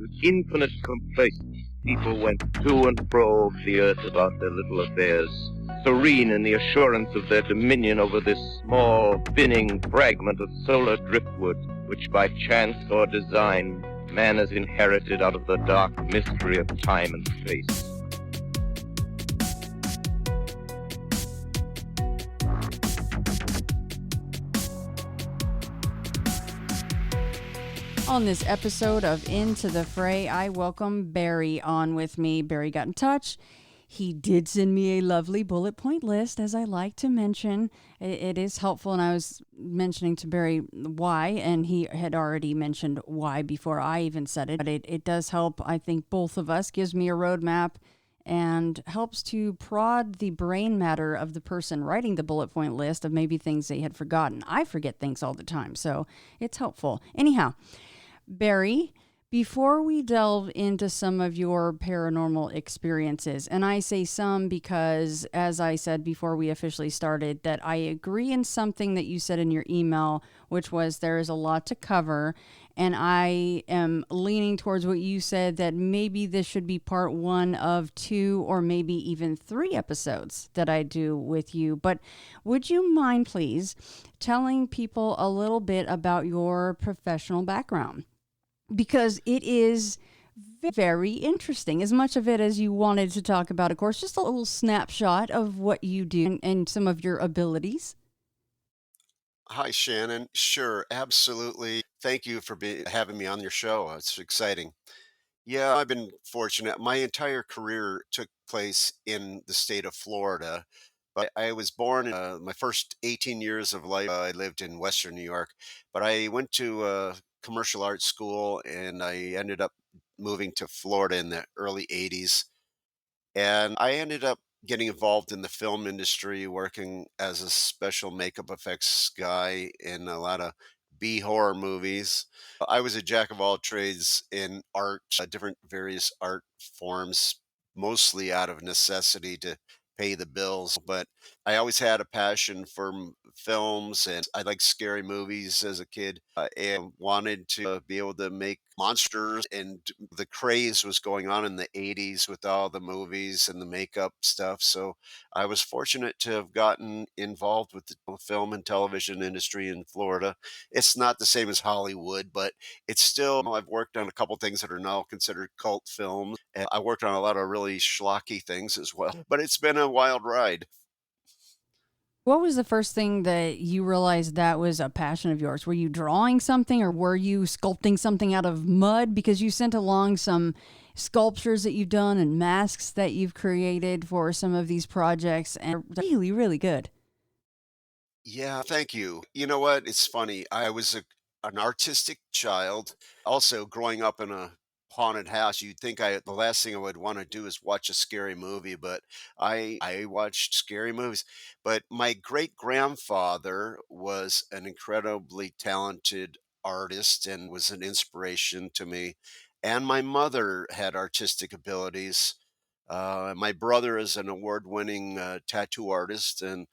With infinite complaisance, people went to and fro over the earth about their little affairs, serene in the assurance of their dominion over this small, spinning fragment of solar driftwood, which by chance or design man has inherited out of the dark mystery of time and space. On this episode of Into the Fray, I welcome Barry on with me. Barry got in touch. He did send me a lovely bullet point list, as I like to mention. It is helpful, and I was mentioning to Barry why, and he had already mentioned why before I even said it. But it does help, I think, both of us, gives me a roadmap, and helps to prod the brain matter of the person writing the bullet point list of maybe things they had forgotten. I forget things all the time, so it's helpful. Anyhow, Barry, before we delve into some of your paranormal experiences, and I say some because, as I said before we officially started, that I agree in something that you said in your email, which was there is a lot to cover, and I am leaning towards what you said, that maybe this should be part one of 2 or maybe even 3 episodes that I do with you. But would you mind, please, telling people a little bit about your professional background? Because it is very interesting. As much of it as you wanted to talk about, of course, just a little snapshot of what you do and some of your abilities. Hi, Shannon. Sure, absolutely. Thank you for having me on your show. It's exciting. Yeah, I've been fortunate. My entire career took place in the state of Florida. But I was born in my first 18 years of life. I lived in Western New York, but I went to commercial arts school and I ended up moving to Florida in the early 80s. And I ended up getting involved in the film industry, working as a special makeup effects guy in a lot of B horror movies. I was a jack of all trades in art, different various art forms, mostly out of necessity to pay the bills. But I always had a passion for films, and I liked scary movies as a kid, and wanted to be able to make monsters. And the craze was going on in the 80s with all the movies and the makeup stuff. So I was fortunate to have gotten involved with the film and television industry in Florida. It's not the same as Hollywood, but it's still, I've worked on a couple things that are now considered cult films. And I worked on a lot of really schlocky things as well, but it's been a wild ride. What was the first thing that you realized that was a passion of yours? Were you drawing something or were you sculpting something out of mud? Because you sent along some sculptures that you've done and masks that you've created for some of these projects, and they're really, really good. Yeah, thank you. You know what? It's funny. An artistic child. Also, growing up in a haunted house, you'd think the last thing I would want to do is watch a scary movie, but I watched scary movies. But my great grandfather was an incredibly talented artist and was an inspiration to me. And my mother had artistic abilities. My brother is an award-winning tattoo artist, and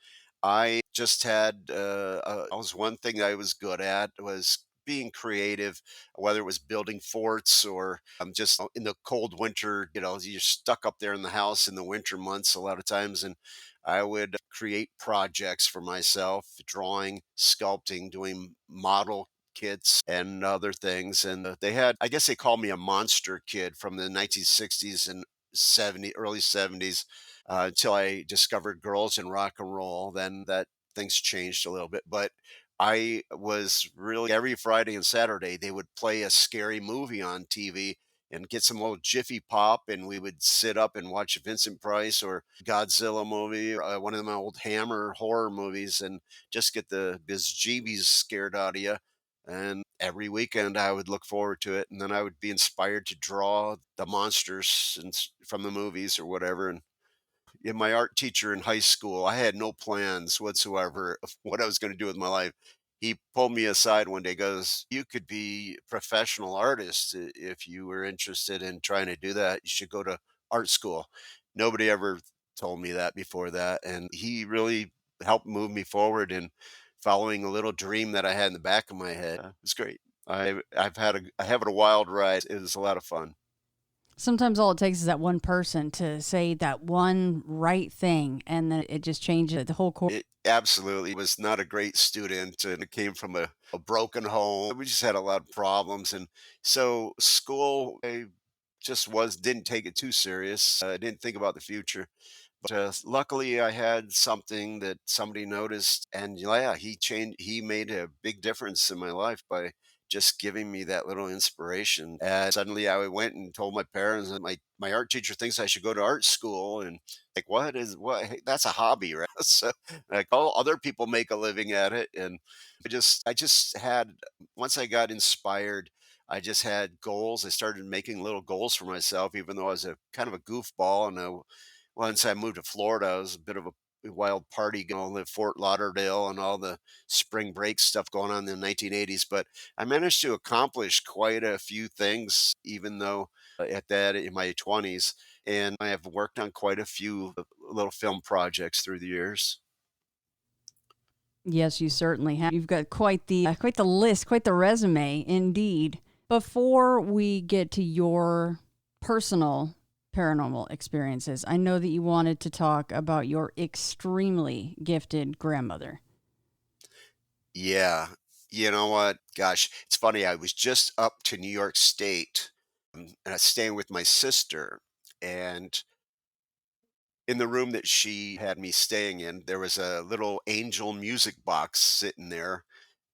I just had was one thing I was good at was being creative, whether it was building forts or just in the cold winter. You're stuck up there in the house in the winter months a lot of times, and I would create projects for myself, drawing, sculpting, doing model kits and other things. And I guess they called me a monster kid from the 1960s and early 70s, until I discovered girls in rock and roll. Then that things changed a little bit. But I was really every Friday and Saturday they would play a scary movie on TV and get some old Jiffy Pop, and we would sit up and watch a Vincent Price or Godzilla movie, or one of my old Hammer horror movies, and just get the bejeebies scared out of you. And every weekend I would look forward to it, and then I would be inspired to draw the monsters from the movies or whatever. And yeah, my art teacher in high school, I had no plans whatsoever of what I was going to do with my life. He pulled me aside one day, goes, "You could be a professional artist if you were interested in trying to do that. You should go to art school." Nobody ever told me that before that. And he really helped move me forward in following a little dream that I had in the back of my head. It was great. I have it a wild ride. It was a lot of fun. Sometimes all it takes is that one person to say that one right thing, and then it just changes the whole course. It absolutely was not a great student, and it came from a broken home. We just had a lot of problems, and so school, I just was didn't take it too serious. I didn't think about the future. But luckily, I had something that somebody noticed, and yeah, he changed. He made a big difference in my life by just giving me that little inspiration. And suddenly, I went and told my parents that my art teacher thinks I should go to art school, and like, what? Hey, that's a hobby, right? So, like, all other people make a living at it, and I just had once I got inspired. I just had goals. I started making little goals for myself, even though I was a kind of a goofball and once I moved to Florida, I was a bit of a wild party going, live Fort Lauderdale and all the spring break stuff going on in the 1980s. But I managed to accomplish quite a few things, even though at that in my 20s. And I have worked on quite a few little film projects through the years. Yes, you certainly have. You've got quite the list, quite the resume, indeed. Before we get to your personal paranormal experiences, I know that you wanted to talk about your extremely gifted grandmother. Yeah. You know what? Gosh, it's funny. I was just up to New York State and I was staying with my sister. And in the room that she had me staying in, there was a little angel music box sitting there,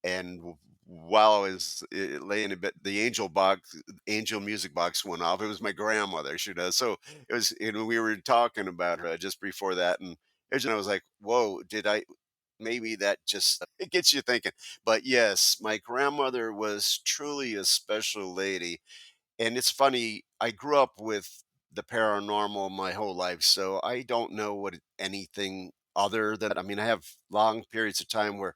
and while I was laying in bed, the angel music box went off. It was my grandmother, she does. So it was, and we were talking about her just before that, and I was like, "Whoa, did I?" Maybe that just it gets you thinking. But yes, my grandmother was truly a special lady, and it's funny, I grew up with the paranormal my whole life, so I don't know what anything other than I mean, I have long periods of time where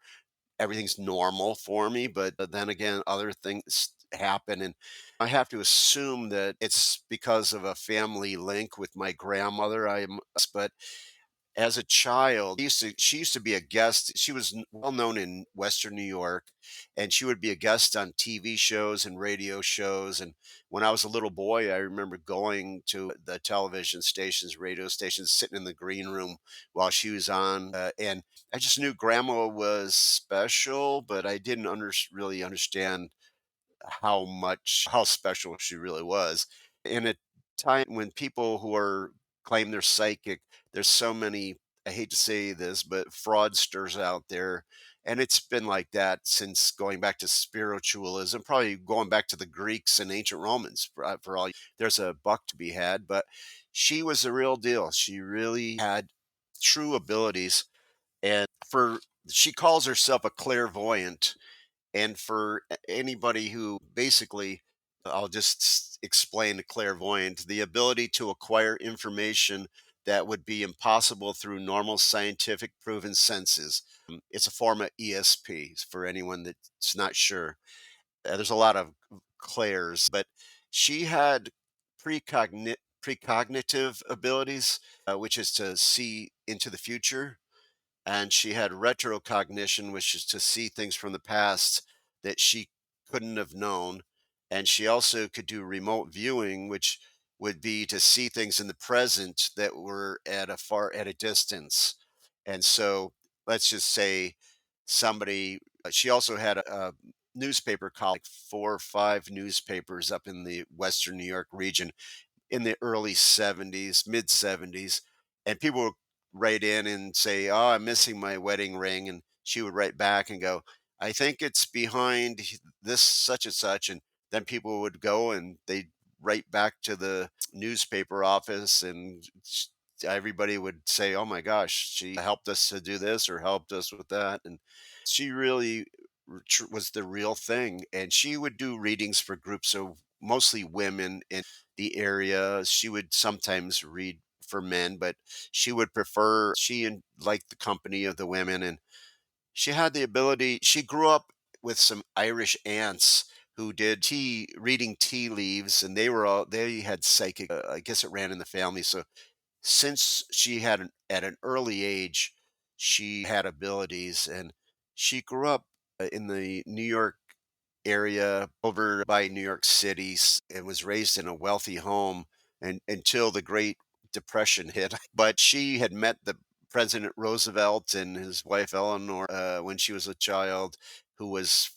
everything's normal for me, but then again, other things happen, and I have to assume that it's because of a family link with my grandmother. But as a child, she used to be a guest. She was well known in Western New York, and she would be a guest on TV shows and radio shows. And when I was a little boy, I remember going to the television stations, radio stations, sitting in the green room while she was on. And I just knew Grandma was special, but I didn't really understand how special she really was. In a time when people who are claim they're psychic, there's so many, I hate to say this, but fraudsters out there. And it's been like that since going back to spiritualism, probably going back to the Greeks and ancient Romans for all there's a buck to be had. But she was the real deal. She really had true abilities. And for she calls herself a clairvoyant, and for anybody who basically, I'll just explain the clairvoyant, the ability to acquire information that would be impossible through normal scientific proven senses. It's a form of ESP for anyone that's not sure. There's a lot of clairs, but she had precognitive abilities, which is to see into the future, and she had retrocognition, which is to see things from the past that she couldn't have known. And she also could do remote viewing, which would be to see things in the present that were at a distance. And so let's just say she also had a newspaper column, like 4 or 5 newspapers up in the Western New York region in the early 70s, mid 70s, and people would write in and say, "Oh, I'm missing my wedding ring," and she would write back and go, "I think it's behind this such and such," and then people would go and they'd write back to the newspaper office, and everybody would say, "Oh my gosh, she helped us to do this or helped us with that," and she really was the real thing. And she would do readings for groups of mostly women in the area. She would sometimes read for men, but liked the company of the women. And she had the ability, she grew up with some Irish aunts who did reading tea leaves, and they had psychic, I guess it ran in the family. So since at an early age, she had abilities, and she grew up in the New York area over by New York City and was raised in a wealthy home and until the Great Depression hit. But she had met the President Roosevelt and his wife Eleanor when she was a child, who was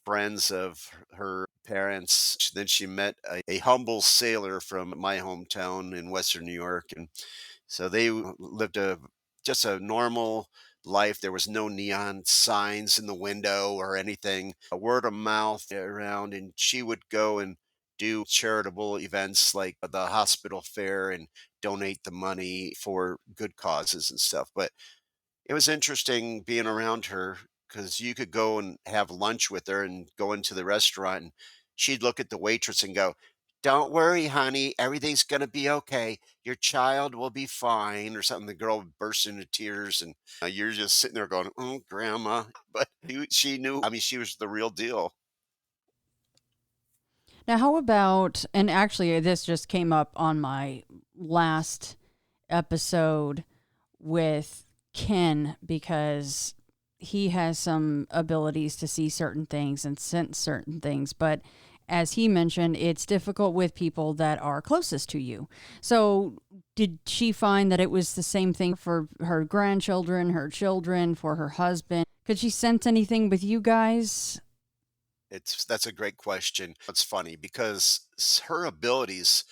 friends of her parents. Then she met a humble sailor from my hometown in Western New York, and so they lived a just a normal life. There was no neon signs in the window or anything. A word of mouth around, and she would go and do charitable events like the hospital fair and donate the money for good causes and stuff. But it was interesting being around her because you could go and have lunch with her and go into the restaurant, and she'd look at the waitress and go, "Don't worry, honey, everything's going to be okay. Your child will be fine," or something. The girl would burst into tears, and you're just sitting there going, "Oh, grandma." But she knew, I mean, she was the real deal. Now, how about, and actually, this just came up on my last episode with Ken because he has some abilities to see certain things and sense certain things. But as he mentioned, it's difficult with people that are closest to you. So, did she find that it was the same thing for her grandchildren, her children, for her husband? Could she sense anything with you guys? That's a great question. It's funny because her abilities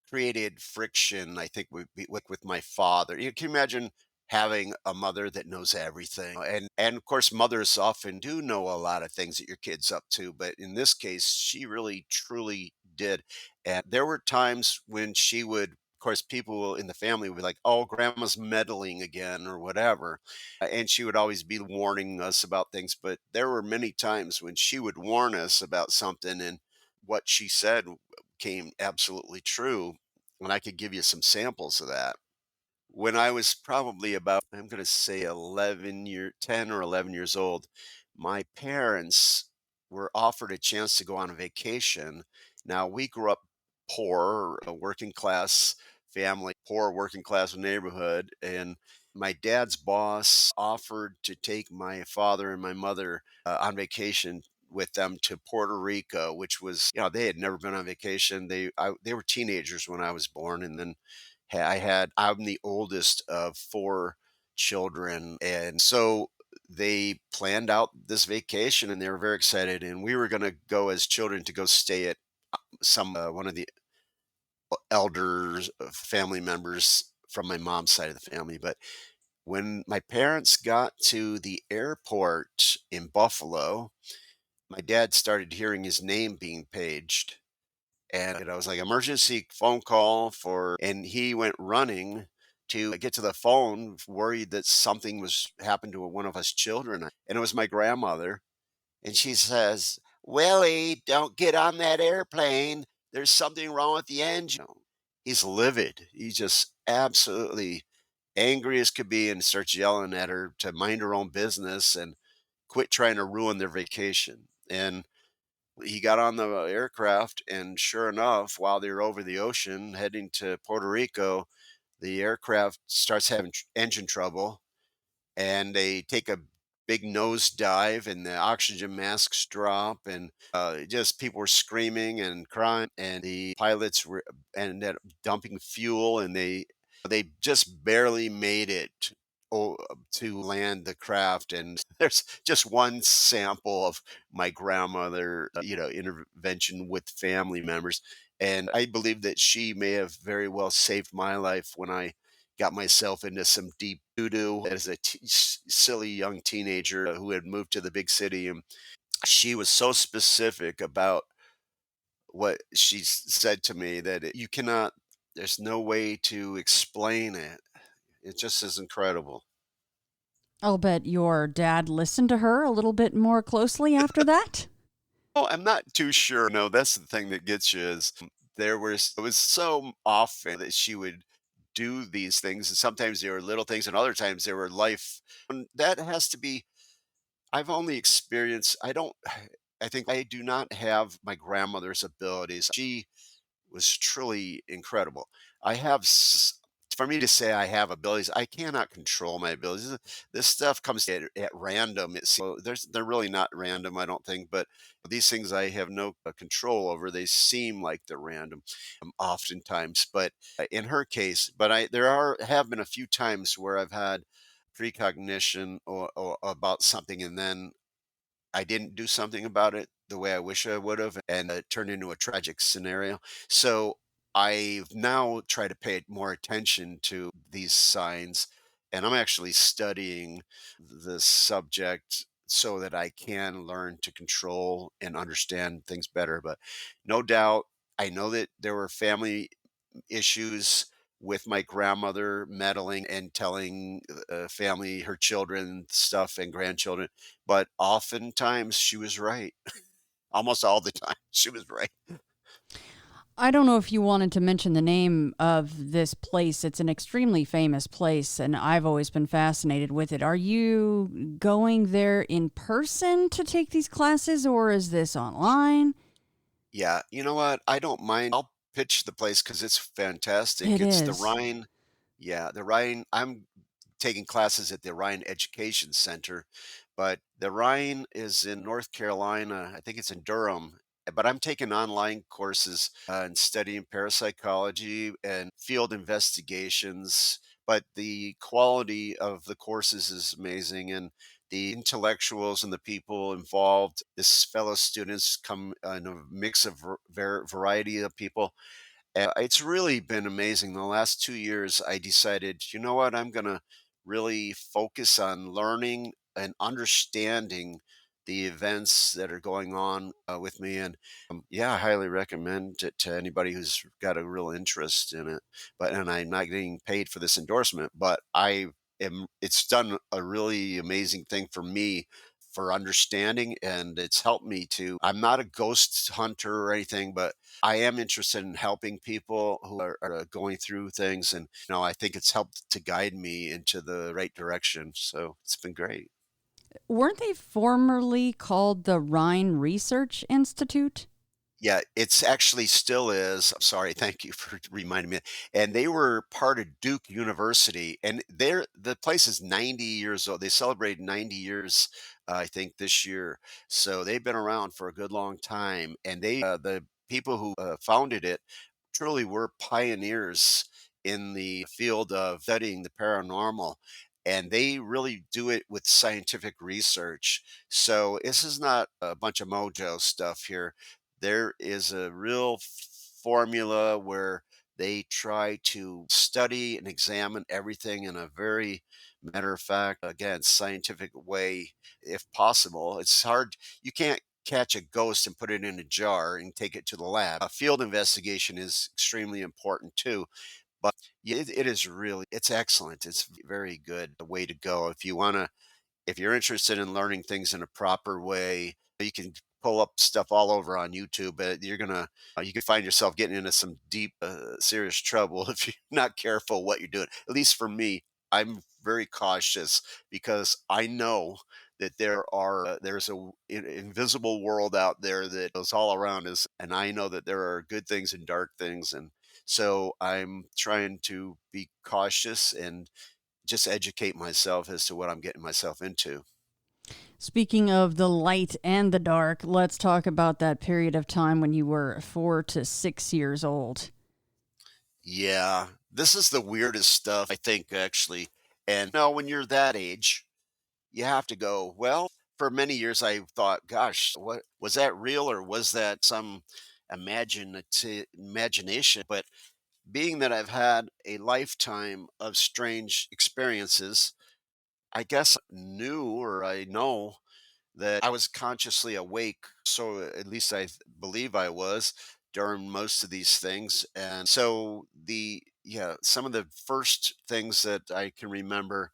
created friction, I think, with my father. You can imagine having a mother that knows everything, and of course, mothers often do know a lot of things that your kid's up to. But in this case, she really truly did. And there were times when she would. Of course, people in the family would be like, "Oh, grandma's meddling again," or whatever. And she would always be warning us about things. But there were many times when she would warn us about something, and what she said came absolutely true, and I could give you some samples of that. When I was probably about, I'm going to say 10 or 11 years old, my parents were offered a chance to go on a vacation. Now, we grew up poor, a working class family, poor working class neighborhood, and my dad's boss offered to take my father and my mother on vacation with them to Puerto Rico, which was, they had never been on vacation. They were teenagers when I was born, and then I'm the oldest of four children, and so they planned out this vacation, and they were very excited. And we were going to go as children to go stay at some one of the elders, family members from my mom's side of the family. But when my parents got to the airport in Buffalo, my dad started hearing his name being paged. And I was like, emergency phone call and he went running to get to the phone, worried that something was happened to one of us children. And it was my grandmother. And she says, "Willie, don't get on that airplane. There's something wrong with the engine." He's livid. He's just absolutely angry as could be and starts yelling at her to mind her own business and quit trying to ruin their vacation. And he got on the aircraft, and sure enough, while they were over the ocean heading to Puerto Rico, the aircraft starts having engine trouble, and they take a big nosedive, and the oxygen masks drop, and just people were screaming and crying, and the pilots were ended up dumping fuel, and they just barely made it to land the craft. And there's just one sample of my grandmother, intervention with family members. And I believe that she may have very well saved my life when I got myself into some deep doo-doo as a silly young teenager who had moved to the big city. And she was so specific about what she said to me that you cannot, there's no way to explain it. It just is incredible. I'll bet your dad listened to her a little bit more closely after that. Oh, I'm not too sure. No, that's the thing that gets you is it was so often that she would do these things, and sometimes they were little things, and other times they were life. And that has to be. I've only experienced. I don't. I think I do not have my grandmother's abilities. She was truly incredible. I have for me to say I have abilities, I cannot control my abilities. This stuff comes at random. They're really not random, I don't think, but these things I have no control over. They seem like they're random oftentimes, but in her case, but I there are have been a few times where I've had precognition or about something, and then I didn't do something about it the way I wish I would have, and it turned into a tragic scenario. So I've now tried to pay more attention to these signs, and I'm actually studying the subject so that I can learn to control and understand things better. But no doubt, I know that there were family issues with my grandmother meddling and telling family, her children stuff and grandchildren. But oftentimes she was right. Almost all the time she was right. I don't know if you wanted to mention the name of this place. It's an extremely famous place, and I've always been fascinated with it. Are you going there in person to take these classes, or is this online? Yeah, you know what? I don't mind. I'll pitch the place because it's fantastic. It It's the is. Rhine. Yeah, the Rhine. I'm taking classes at the Rhine Education Center, but the Rhine is in North Carolina. I think it's in Durham. But I'm taking online courses and studying parapsychology and field investigations. But the quality of the courses is amazing, and the intellectuals and the people involved, this fellow students come in a mix of variety of people, it's really been amazing. The last 2 years, I decided, you know what? I'm gonna really focus on learning and understanding the events that are going on with me, and yeah, I highly recommend it to anybody who's got a real interest in it. And I'm not getting paid for this endorsement, but I am. It's done a really amazing thing for me for understanding, and it's helped me to. I'm not a ghost hunter or anything, but I am interested in helping people who are going through things, and I think it's helped to guide me into the right direction. So it's been great. Weren't they formerly called the Rhine Research Institute? Yeah, it's actually still is. I'm sorry, thank you for reminding me. And they were part of Duke University, and the place is 90 years old. They celebrated 90 years, I think, this year. So they've been around for a good long time, and the people who founded it truly were pioneers in the field of studying the paranormal. And they really do it with scientific research. So this is not a bunch of mojo stuff here. There is a real formula where they try to study and examine everything in a very matter of fact, again, scientific way, if possible. It's hard. You can't catch a ghost and put it in a jar and take it to the lab. A field investigation is extremely important too. But yeah, it is really, it's excellent. It's very good way to go. If you're interested in learning things in a proper way, you can pull up stuff all over on YouTube, but you could find yourself getting into some deep, serious trouble if you're not careful what you're doing. At least for me, I'm very cautious because I know that there's invisible world out there that is all around us, and I know that there are good things and dark things, and so I'm trying to be cautious and just educate myself as to what I'm getting myself into. Speaking of the light and the dark, let's talk about that period of time when you were 4 to 6 years old. Yeah, this is the weirdest stuff, I think, actually. And no, when you're that age, you have to go, well, for many years I thought, gosh, what was that real or was that some imagination? But being that I've had a lifetime of strange experiences, I guess I knew or I know that I was consciously awake. So at least believe I was during most of these things. And so yeah, some of the first things that I can remember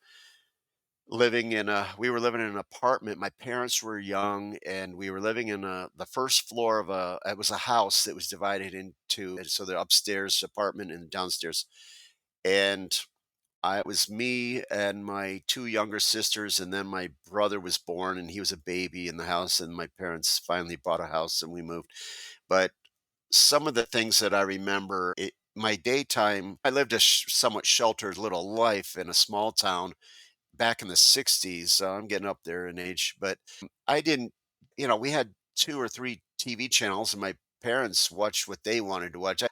we were living in an apartment. My parents were young and we were living in the first floor of it was a house that was divided into, and so the upstairs apartment and downstairs. And it was me and my 2 younger sisters, and then my brother was born, and he was a baby in the house, and my parents finally bought a house and we moved. But some of the things that I remember, my daytime, I lived a somewhat sheltered little life in a small town back in the 60s, so I'm getting up there in age, but I didn't, we had 2 or 3 TV channels and my parents watched what they wanted to watch.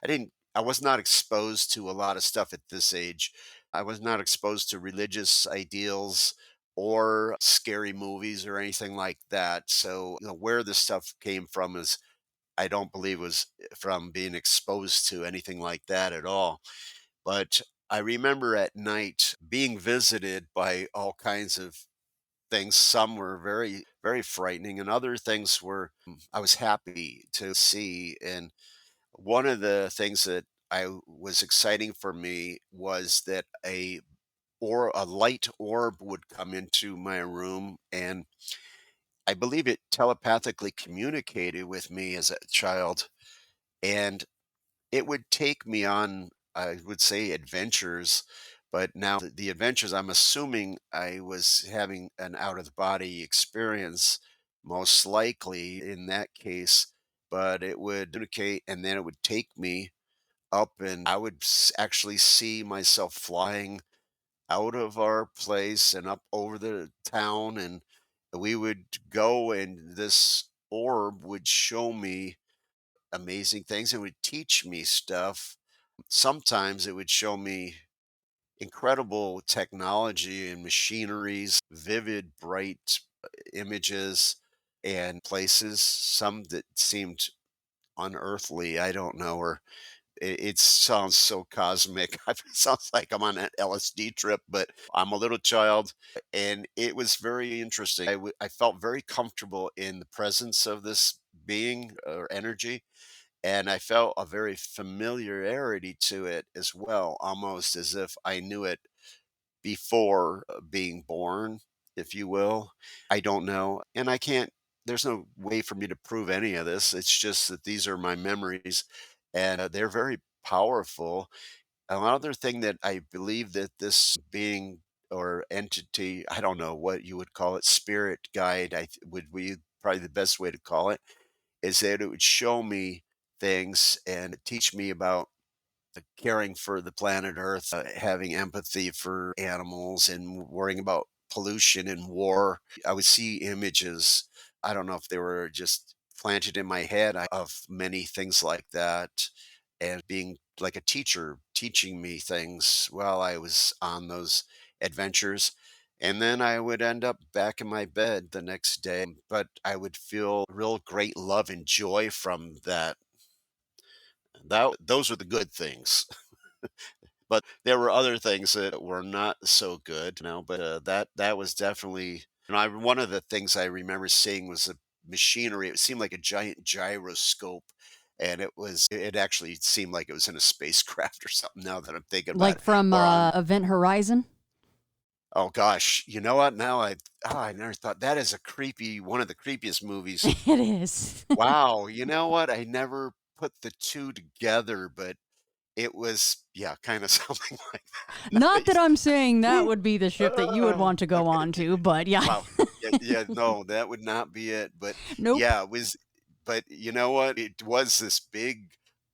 I was not exposed to a lot of stuff at this age. I was not exposed to religious ideals or scary movies or anything like that. So, where this stuff came from is I don't believe was from being exposed to anything like that at all. But I remember at night being visited by all kinds of things. Some were very, very frightening, and other things were I was happy to see. And one of the things that was exciting for me was that a light orb would come into my room, and I believe it telepathically communicated with me as a child, and it would take me on, I would say, adventures, but now the adventures, I'm assuming I was having an out of the body experience, most likely in that case, but it would communicate and then it would take me up and I would actually see myself flying out of our place and up over the town, and we would go and this orb would show me amazing things and would teach me stuff. Sometimes it would show me incredible technology and machineries, vivid, bright images and places, some that seemed unearthly. I don't know, or it sounds so cosmic. It sounds like I'm on an LSD trip, but I'm a little child, and it was very interesting. I felt very comfortable in the presence of this being or energy, and I felt a very familiarity to it as well, almost as if I knew it before being born, if you will. I don't know. And I can't, there's no way for me to prove any of this. It's just that these are my memories and they're very powerful. Another thing that I believe that this being or entity, I don't know what you would call it, spirit guide, would be probably the best way to call it, is that it would show me things and teach me about caring for the planet Earth, having empathy for animals, and worrying about pollution and war. I would see images. I don't know if they were just planted in my head of many things like that, and being like a teacher teaching me things while I was on those adventures. And then I would end up back in my bed the next day, but I would feel real great love and joy from that. Those are the good things. But there were other things that were not so good, but that was definitely, one of the things I remember seeing was the machinery. It seemed like a giant gyroscope, and it actually seemed like it was in a spacecraft or something. Now that I'm thinking about Like it, from or on Event Horizon? oh gosh, you know what? Now I never thought that is a creepy one of the creepiest movies. It is. Wow, you know what? I never put the two together, but it was, yeah, kinda something like that. Not that Nice. I'm saying that Woo. would be the ship that you would want to go Okay. on to, but yeah. Wow. Yeah, yeah, no, that would not be it, but Nope. yeah, it was, but you know what? It was this big,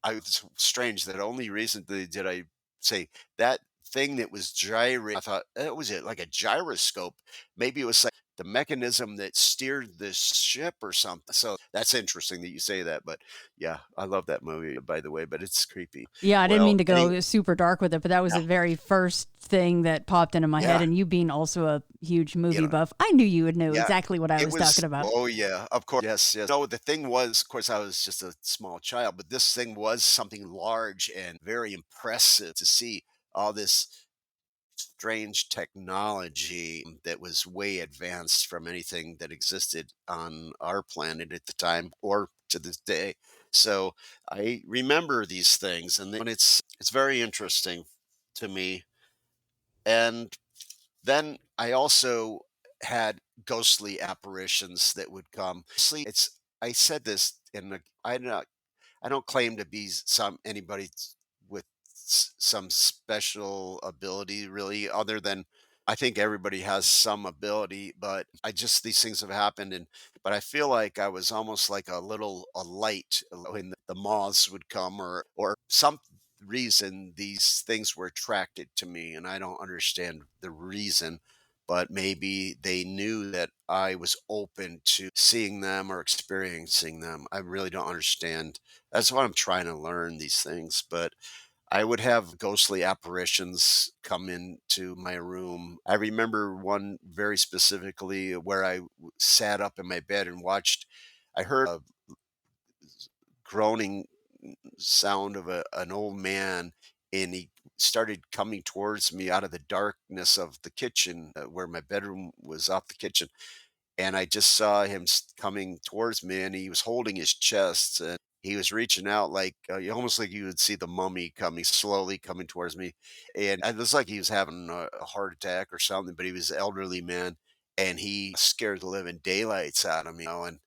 it's strange that only recently did I say that thing that was gyrating. I thought, was it like a gyroscope? Maybe it was like the mechanism that steered this ship or something. So that's interesting that you say that, but yeah, I love that movie, by the way, but it's creepy. Yeah, I didn't Well, mean to any go super dark with it, but that was yeah, the very first thing that popped into my head. yeah, And you being also a huge you movie know, buff, I knew you would know yeah. exactly what I It was was talking about. oh, yeah, of course, yes, yes. No, the thing was, of course, I was just a small child, but this thing was something large and very impressive to see all this strange technology that was way advanced from anything that existed on our planet at the time or to this day. So, I remember these things, and then it's very interesting to me, and then I also had ghostly apparitions that would come. I said this in the I don't claim to be some anybody with some special ability really, other than I think everybody has some ability, but I just these things have happened, and but I feel like I was almost like a light when the moths would come or some reason these things were attracted to me, and I don't understand the reason, but maybe they knew that I was open to seeing them or experiencing them. I really don't understand. That's what I'm trying to learn these things, but I would have ghostly apparitions come into my room. I remember one very specifically where sat up in my bed and watched. I heard a groaning sound of an old man, and he started coming towards me out of the darkness of the kitchen, where my bedroom was off the kitchen, and I just saw him coming towards me, and he was holding his chest, and he was reaching out like almost like you would see the mummy coming slowly coming towards me, and it was like he was having a heart attack or something. But he was an elderly man, and he scared the living daylights out of me. And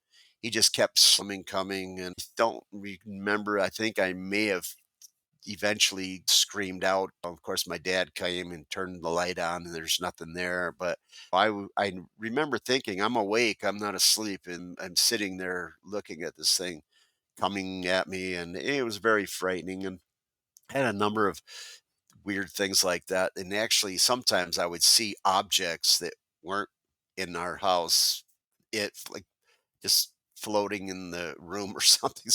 he just kept coming, and I don't remember. I think I may have eventually screamed out. Of course, my dad came and turned the light on, and there's nothing there. But I remember thinking, I'm awake, I'm not asleep, and I'm sitting there looking at this thing coming at me, and it was very frightening. And I had a number of weird things like that. And actually, sometimes I would see objects that weren't in our house. It like just floating in the room or something.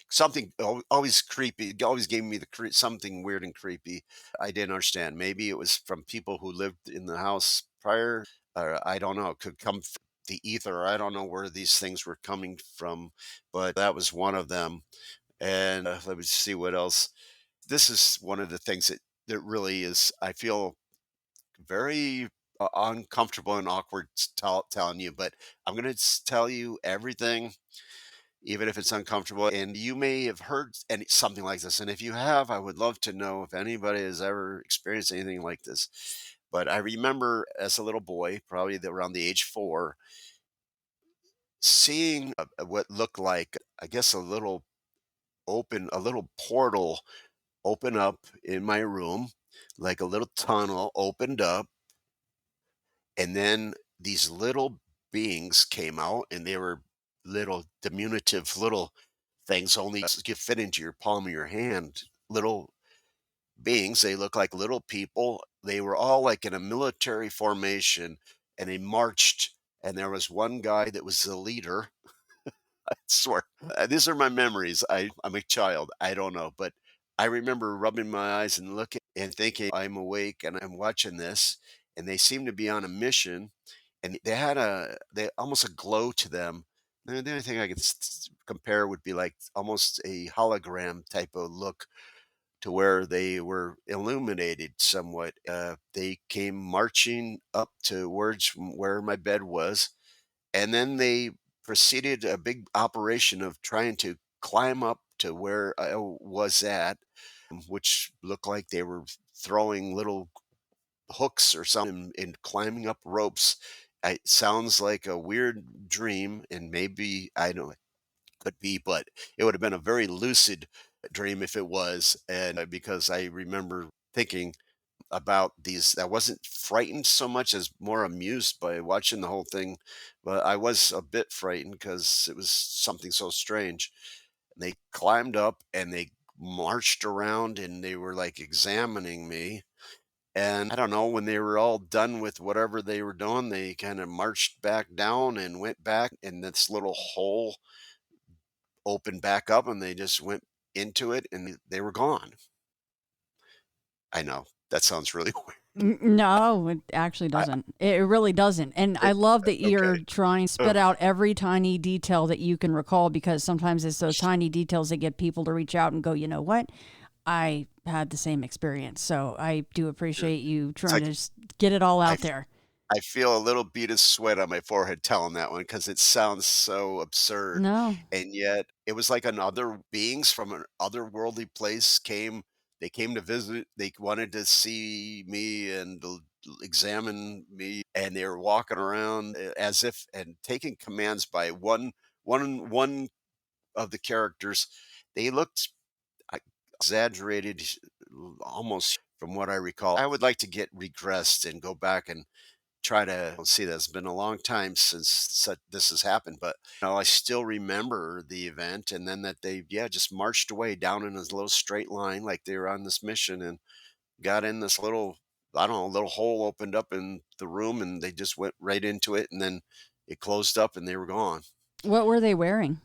Something always creepy. It always gave me something weird and creepy. I didn't understand. Maybe it was from people who lived in the house prior, or I don't know. It could come from the ether. I don't know where these things were coming from, but that was one of them. And let me see what else. This is one of the things that really is. I feel very uncomfortable and awkward telling you, but I'm going to tell you everything, even if it's uncomfortable. And you may have heard something like this. And if you have, I would love to know if anybody has ever experienced anything like this. But I remember as a little boy, probably around the age 4, seeing what looked like, I guess, a little portal open up in my room, like a little tunnel opened up, and then these little beings came out, and they were little diminutive little things, only could fit into your palm of your hand. Little beings. They look like little people. They were all like in a military formation, and they marched. And there was one guy that was the leader. I swear. These are my memories. I'm a child. I don't know. But I remember rubbing my eyes and looking and thinking, I'm awake and I'm watching this. And they seemed to be on a mission. And they almost a glow to them. The only thing I could compare would be like almost a hologram type of look, to where they were illuminated somewhat. They came marching up towards where my bed was, and then they proceeded a big operation of trying to climb up to where I was at, which looked like they were throwing little hooks or something and climbing up ropes. It sounds like a weird dream, and maybe I don't could be, but it would have been a very lucid dream if it was. And because I remember thinking about these, I wasn't frightened so much as more amused by watching the whole thing, but I was a bit frightened because it was something so strange. And they climbed up and they marched around and they were like examining me. And I don't know, when they were all done with whatever they were doing, they kind of marched back down and went back in this little hole, opened back up, and they just went into it and they were gone. I know that sounds really weird. No, it actually I, doesn't. It really doesn't. And I love that you're okay. trying to spit Ugh. out every tiny detail that you can recall, because sometimes it's those tiny details that get people to reach out and go, you know what? I had the same experience. So I do Yeah. appreciate you It's trying like to just get it all I out there. I feel a little bead of sweat on my forehead telling that one because it sounds so absurd, No. and yet it was like another beings from an otherworldly place came. They came to visit. They wanted to see me and examine me, and they were walking around as if and taking commands by one of the characters. They looked I- exaggerated, almost from what I recall. I would like to get regressed and go back and try to see that it's been a long time since this has happened, but I still remember the event, and then that they, yeah, just marched away down in this little straight line like they were on this mission and got in this little, I don't know, little hole opened up in the room, and they just went right into it, and then it closed up and they were gone. What were they wearing?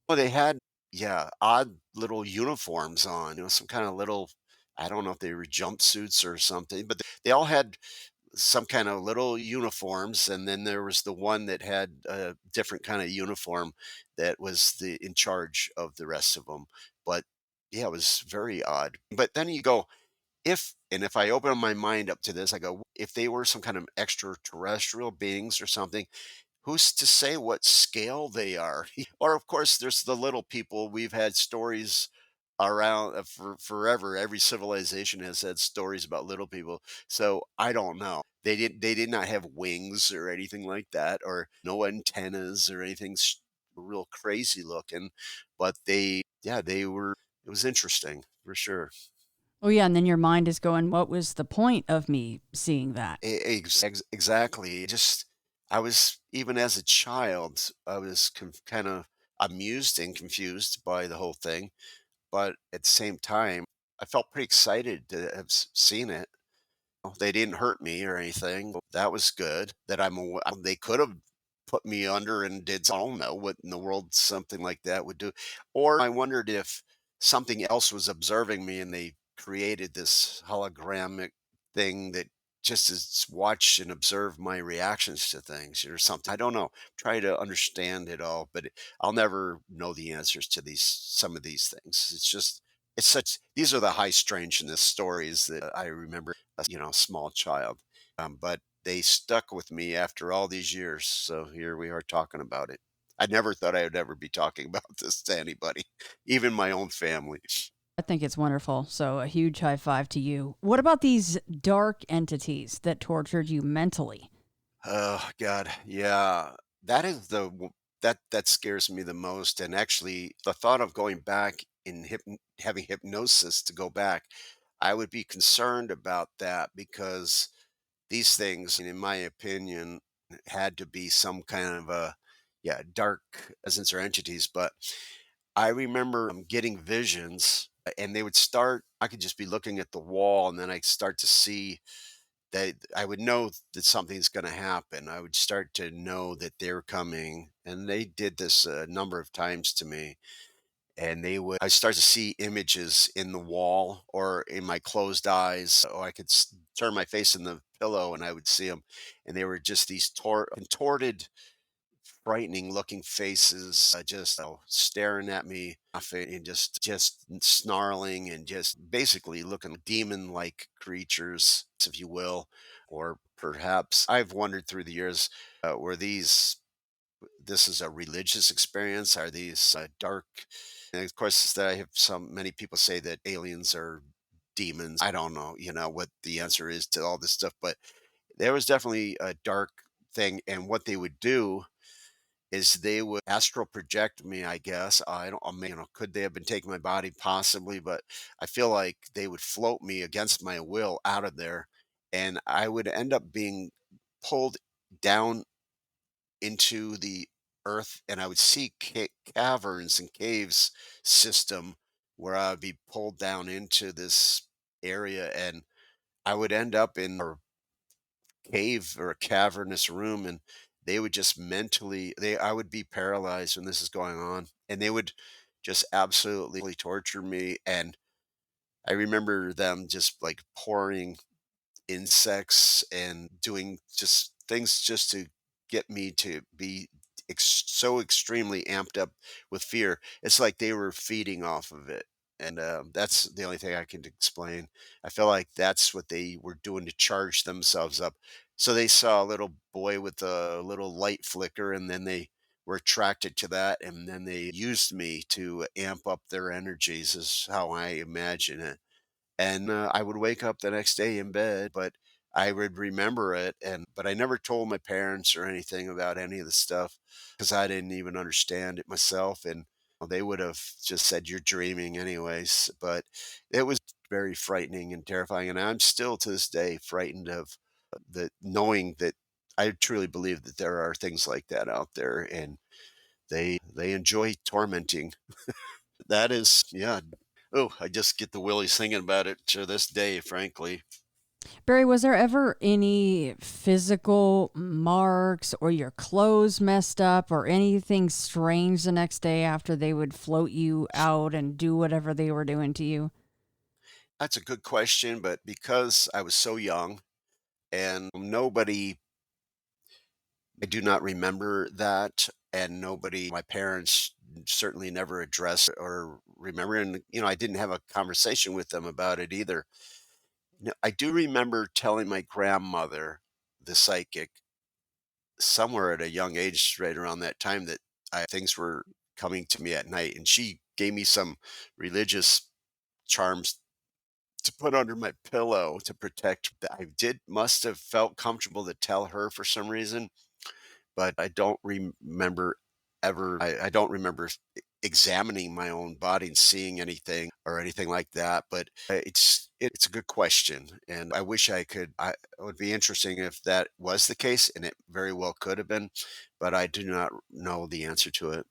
Well, they had, yeah, odd little uniforms on, some kind of little, I don't know if they were jumpsuits or something, but they all had some kind of little uniforms, and then there was the one that had a different kind of uniform that was the in charge of the rest of them. But yeah, it was very odd. But then you go, if I open my mind up to this, I go, if they were some kind of extraterrestrial beings or something, who's to say what scale they are? Or, of course, there's the little people. We've had stories around for forever. Every civilization has had stories about little people. So I don't know. They did not have wings or anything like that, or no antennas or anything real crazy looking. But yeah, they were. It was interesting for sure. Oh, yeah. And then your mind is going, what was the point of me seeing that? Exactly. Just I was, even as a child, I was kind of amused and confused by the whole thing, but at the same time, I felt pretty excited to have seen it. They didn't hurt me or anything. That was good. That they could have put me under and did, I don't know what in the world something like that would do. Or I wondered if something else was observing me and they created this hologramic thing that just is watch and observe my reactions to things or something. I don't know. Try to understand it all, but I'll never know the answers to some of these things. It's such, these are the high strangeness stories that I remember, small child. But they stuck with me after all these years. So here we are talking about it. I never thought I would ever be talking about this to anybody, even my own family. I think it's wonderful. So a huge high five to you. What about these dark entities that tortured you mentally? Oh God, yeah, that is that scares me the most. And actually, the thought of going back in having hypnosis to go back, I would be concerned about that because these things, in my opinion, had to be some kind of a, yeah, dark presence or entities. But I remember getting visions, and they would start. I could just be looking at the wall, and then I start to see that I would know that something's going to happen. I would start to know that they're coming, and they did this a number of times to me. And I start to see images in the wall or in my closed eyes. Or I could turn my face in the pillow and I would see them. And they were just these contorted, frightening looking faces, just staring at me and just snarling and just basically looking demon like creatures, if you will. Or perhaps I've wondered through the years, were this is a religious experience? Are these dark? And of course, that I have many people say that aliens are demons. I don't know, what the answer is to all this stuff, but there was definitely a dark thing. And what they would do is they would astral project me, I guess. I don't, I mean, could they have been taking my body? Possibly, but I feel like they would float me against my will out of there, and I would end up being pulled down into the earth, and I would see caverns and caves system where I would be pulled down into this area, and I would end up in a cave or a cavernous room, and they would just mentally they I would be paralyzed when this is going on, and they would just absolutely torture me. And I remember them just like pouring insects and doing just things just to get me to be so extremely amped up with fear. It's like they were feeding off of it. And that's the only thing I can explain. I feel like that's what they were doing to charge themselves up. So they saw a little boy with a little light flicker, and then they were attracted to that. And then they used me to amp up their energies, is how I imagine it. And I would wake up the next day in bed, but I would remember it. But I never told my parents or anything about any of the stuff because I didn't even understand it myself. And they would have just said, "You're dreaming anyways." But it was very frightening and terrifying. And I'm still to this day frightened of the knowing that I truly believe that there are things like that out there, and they enjoy tormenting. That is, yeah. Oh, I just get the willies thinking about it to this day, frankly. Barry, was there ever any physical marks or your clothes messed up or anything strange the next day after they would float you out and do whatever they were doing to you? That's a good question, but because I was so young and nobody, I do not remember that, and nobody, my parents certainly never addressed or remember, and I didn't have a conversation with them about it either. No, I do remember telling my grandmother, the psychic, somewhere at a young age, right around that time, that things were coming to me at night, and she gave me some religious charms to put under my pillow to protect. I did must have felt comfortable to tell her for some reason, but I don't remember ever. I don't remember examining my own body and seeing anything or anything like that. But it's a good question, and I wish I could. It would be interesting if that was the case, and it very well could have been, but I do not know the answer to it.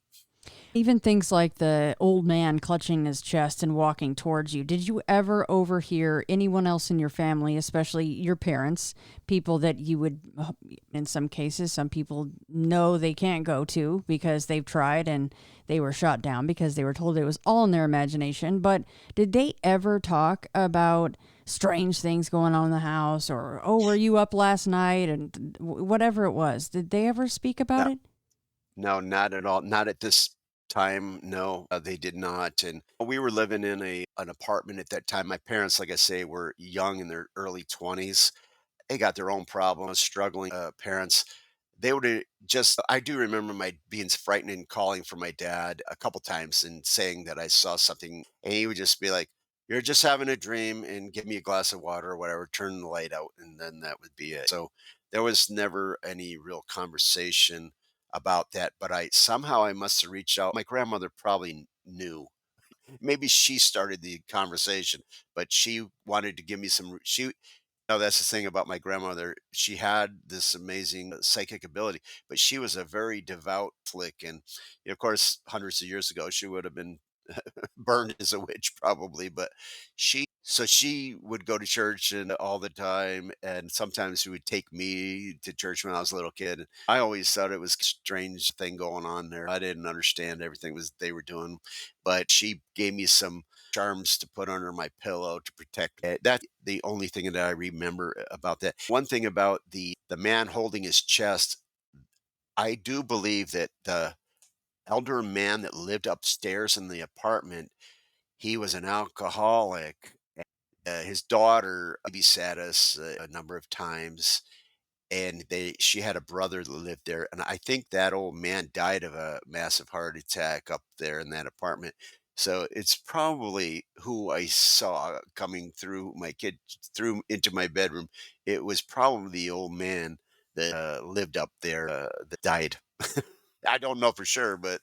Even things like the old man clutching his chest and walking towards you. Did you ever overhear anyone else in your family, especially your parents, people that you would, in some cases, some people know they can't go to because they've tried and they were shot down because they were told it was all in their imagination? But did they ever talk about strange things going on in the house or, oh, were you up last night? And whatever it was, did they ever speak about No, it? no, not at all. Not at this time. No, they did not. And we were living in an apartment at that time. My parents, like I say, were young in their early 20s. They got their own problems, struggling parents. They would just, I do remember my being frightened and calling for my dad a couple times and saying that I saw something. And he would just be like, "You're just having a dream," and give me a glass of water or whatever, turn the light out. And then that would be it. So there was never any real conversation about that. But I must have reached out. My grandmother probably knew. Maybe she started the conversation, but she wanted to give me that's the thing about my grandmother. She had this amazing psychic ability, but she was a very devout flick. And of course, hundreds of years ago, she would have been burned as a witch probably, but she would go to church and all the time, and sometimes she would take me to church when I was a little kid. I always thought it was a strange thing going on there. I didn't understand everything was they were doing, but she gave me some charms to put under my pillow to protect me. That's the only thing that I remember about that. One thing about the man holding his chest, I do believe that the elder man that lived upstairs in the apartment, he was an alcoholic. His daughter babysat us a number of times, and she had a brother that lived there, and I think that old man died of a massive heart attack up there in that apartment. So it's probably who I saw coming through my kid through into my bedroom. It was probably the old man that lived up there that died. I don't know for sure, but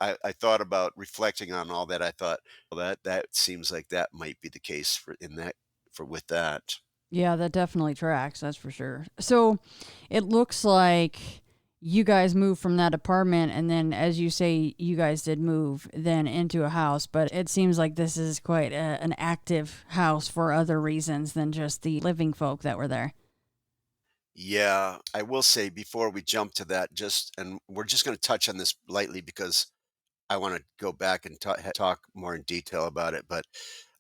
I thought about reflecting on all that. I thought, well, that seems like that might be the case for in that for with that. Yeah, that definitely tracks. That's for sure. So it looks like you guys moved from that apartment, and then, as you say, you guys did move then into a house. But it seems like this is quite an active house for other reasons than just the living folk that were there. Yeah, I will say before we jump to that, and we're just going to touch on this lightly because I want to go back and talk more in detail about it. But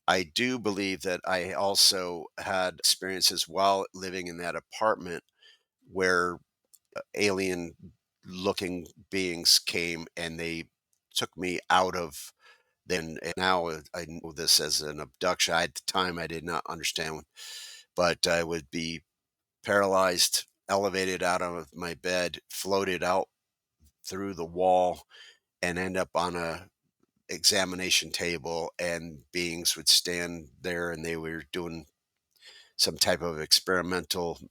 I do believe that I also had experiences while living in that apartment where alien looking beings came and they took me out of then. And now I know this as an abduction. At the time, I did not understand, but I would be paralyzed, elevated out of my bed, floated out through the wall, and end up on a examination table, and beings would stand there and they were doing some type of experimental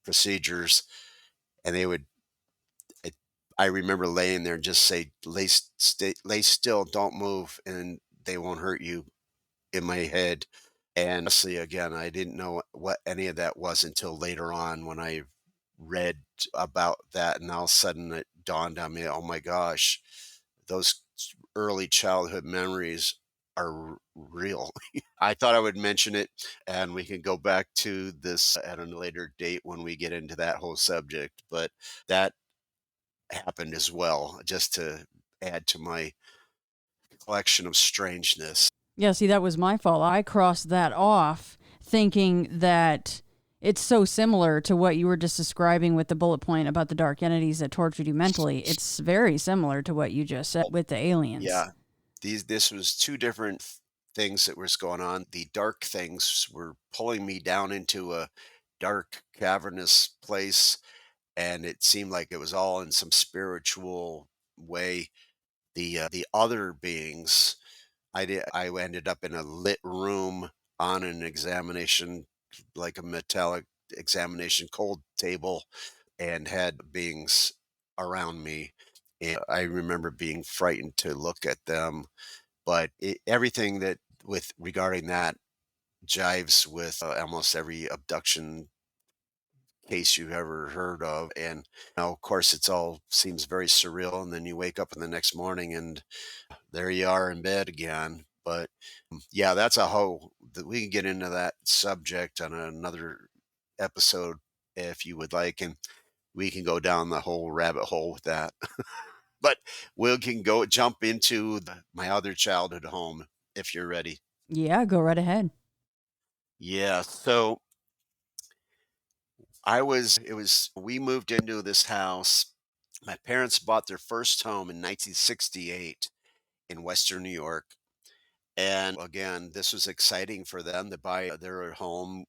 procedures, and they would I, I remember laying there and just say lay still, don't move, and they won't hurt you, in my head. And honestly, again, I didn't know what any of that was until later on when I read about that, and all of a sudden it dawned on me, oh my gosh, those early childhood memories are real. I thought I would mention it, and we can go back to this at a later date when we get into that whole subject. But that happened as well, just to add to my collection of strangeness. Yeah, see, that was my fault. I crossed that off thinking that it's so similar to what you were just describing with the bullet point about the dark entities that tortured you mentally. It's very similar to what you just said with the aliens. Yeah, this was two different things that was going on. The dark things were pulling me down into a dark, cavernous place, and it seemed like it was all in some spiritual way. The other beings, I ended up in a lit room on an examination, like a metallic examination cold table, and had beings around me. And I remember being frightened to look at them, but everything that with regarding that jives with almost every abduction case you've ever heard of. And now, of course, it's all seems very surreal. And then you wake up in the next morning and there you are in bed again. But yeah, that's a whole, we can get into that subject on another episode if you would like. And we can go down the whole rabbit hole with that. But we can go jump into my other childhood home if you're ready. Yeah, go right ahead. Yeah. So we moved into this house. My parents bought their first home in 1968 in Western New York. And again, this was exciting for them to buy their home.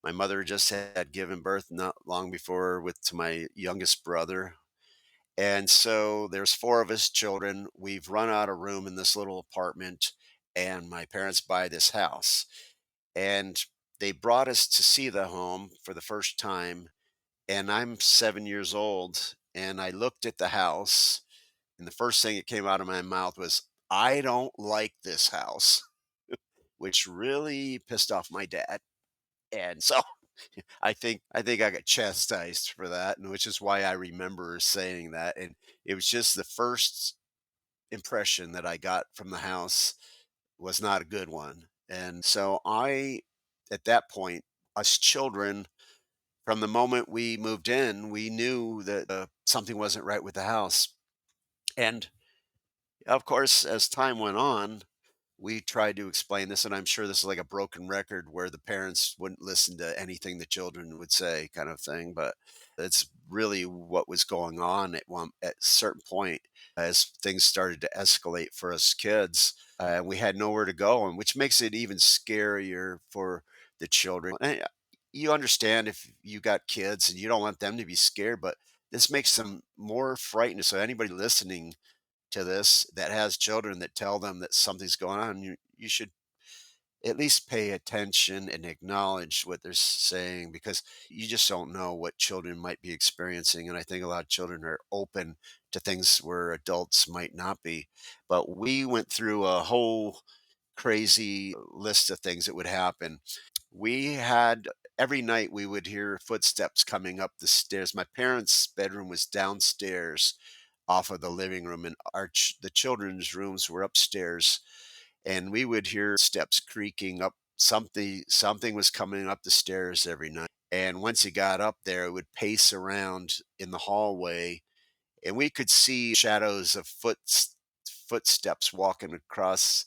My mother just had given birth not long before to my youngest brother. And so there's four of us children. We've run out of room in this little apartment, and my parents buy this house. And they brought us to see the home for the first time. And I'm 7 years old, and I looked at the house, and the first thing that came out of my mouth was, I don't like this house, which really pissed off my dad. And so I think I got chastised for that, and which is why I remember saying that. And it was just the first impression that I got from the house was not a good one. And so at that point, us children, from the moment we moved in, we knew that something wasn't right with the house. And of course, as time went on, we tried to explain this, and I'm sure this is like a broken record where the parents wouldn't listen to anything the children would say, kind of thing. But it's really what was going on at a certain point as things started to escalate for us kids. We had nowhere to go, and which makes it even scarier for the children. And you understand if you got kids and you don't want them to be scared, but this makes them more frightened. So anybody listening to this that has children that tell them that something's going on, you should at least pay attention and acknowledge what they're saying, because you just don't know what children might be experiencing. And I think a lot of children are open to things where adults might not be. But we went through a whole crazy list of things that would happen. We had every night we would hear footsteps coming up the stairs. My parents' bedroom was downstairs off of the living room, and the children's rooms were upstairs, and we would hear steps creaking up. Something was coming up the stairs every night. And once he got up there, it would pace around in the hallway, and we could see shadows of footsteps walking across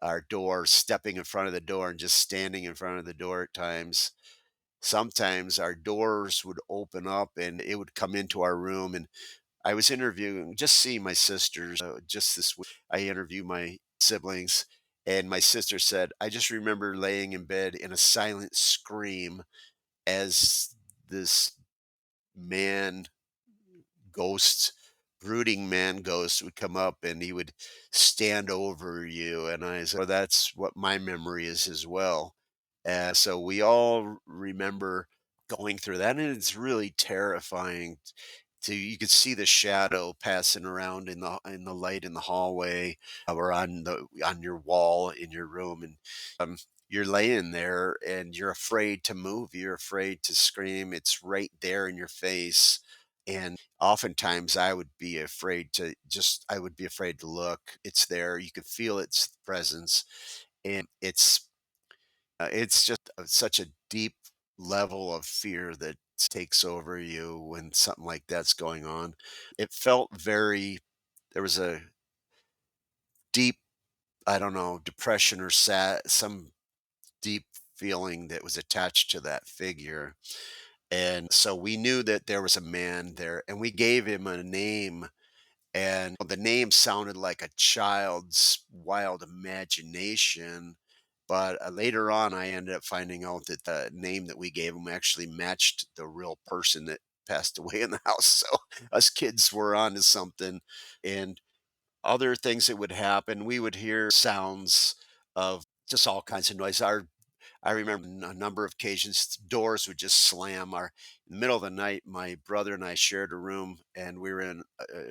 our door, stepping in front of the door and just standing in front of the door at times. Sometimes our doors would open up and it would come into our room. And I was interviewing, just seeing my sisters just this week. I interviewed my siblings, and my sister said, I just remember laying in bed in a silent scream as this man ghost, brooding man ghost would come up and he would stand over you. And I said, well, that's what my memory is as well. And so we all remember going through that. And it's really terrifying to, you could see the shadow passing around in the light in the hallway or on your wall in your room. And you're laying there and you're afraid to move, you're afraid to scream. It's right there in your face. And oftentimes I would be afraid to look. It's there. You can feel its presence. And it's just such a deep level of fear that takes over you when something like that's going on. It felt very, there was a deep, I don't know, depression or some deep feeling that was attached to that figure. And so we knew that there was a man there and we gave him a name. And the name sounded like a child's wild imagination. But later on, I ended up finding out that the name that we gave him actually matched the real person that passed away in the house. So us kids were onto something. And other things that would happen, we would hear sounds of just all kinds of noise. I remember on a number of occasions, doors would just slam. In the middle of the night, my brother and I shared a room, and we were in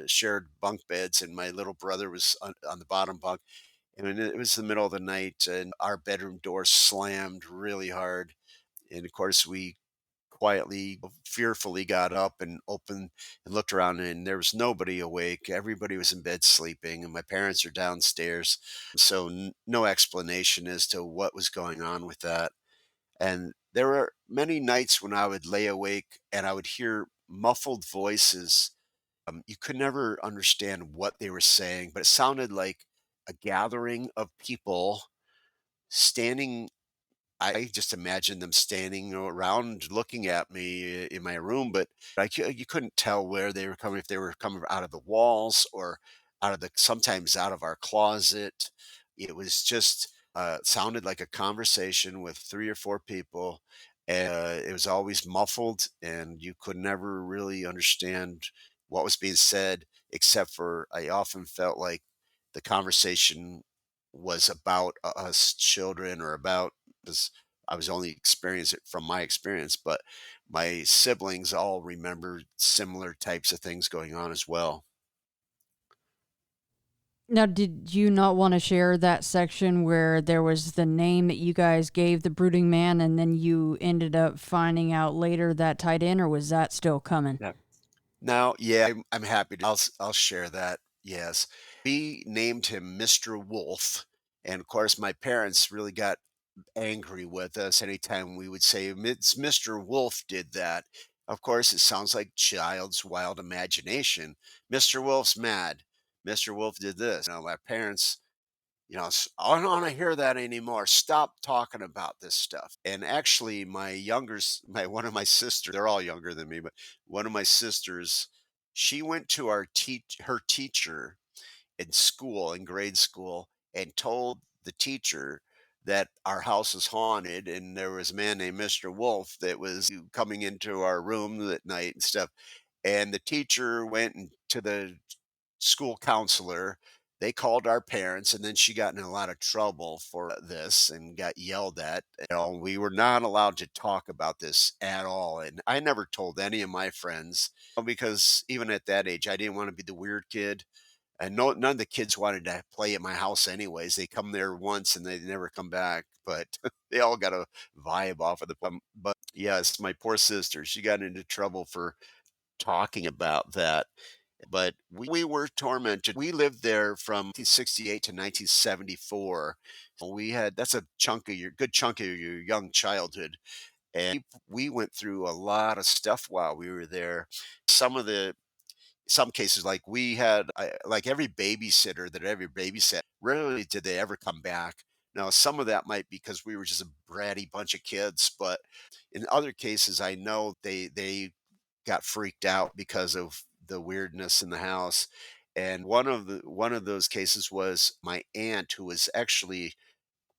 shared bunk beds, and my little brother was on the bottom bunk. And it was the middle of the night, and our bedroom door slammed really hard. And of course, we quietly, fearfully got up and opened and looked around, and there was nobody awake. Everybody was in bed sleeping, and my parents are downstairs. So, no explanation as to what was going on with that. And there were many nights when I would lay awake and I would hear muffled voices. You could never understand what they were saying, but it sounded like a gathering of people standing. I just imagined them standing around looking at me in my room, but you couldn't tell where they were coming, if they were coming out of the walls or sometimes out of our closet. It was just sounded like a conversation with three or four people. It was always muffled, and you could never really understand what was being said, except for I often felt like the conversation was about us children or about this. I was only experiencing it from my experience, but my siblings all remember similar types of things going on as well. Now, did you not want to share that section where there was the name that you guys gave the brooding man, and then you ended up finding out later that tied in, or was that still coming? Yeah. Now, yeah, I'm happy to. I'll share that. Yes, we named him Mr. Wolf, and of course, my parents really got angry with us anytime we would say, It's Mr. Wolf did that." Of course, it sounds like child's wild imagination. Mr. Wolf's mad. Mr. Wolf did this. My parents, I don't want to hear that anymore. Stop talking about this stuff. And actually, one of my sisters, they're all younger than me, but one of my sisters, she went to her teacher in school, in grade school, and told the teacher that our house was haunted and there was a man named Mr. Wolf that was coming into our room at night and stuff. And the teacher went to the school counselor. They called our parents, and then she got in a lot of trouble for this and got yelled at. We were not allowed to talk about this at all. And I never told any of my friends because even at that age, I didn't want to be the weird kid. And none of the kids wanted to play at my house anyways. They come there once and they never come back, but they all got a vibe off of the but yes, my poor sister, she got into trouble for talking about that. But we were tormented. We lived there from 1968 to 1974. That's a good chunk of your young childhood. And we went through a lot of stuff while we were there. Some cases, like like every babysitter that ever babysat, rarely did they ever come back. Now, some of that might be because we were just a bratty bunch of kids, but in other cases, I know they got freaked out because of the weirdness in the house. And one of those cases was my aunt, who was actually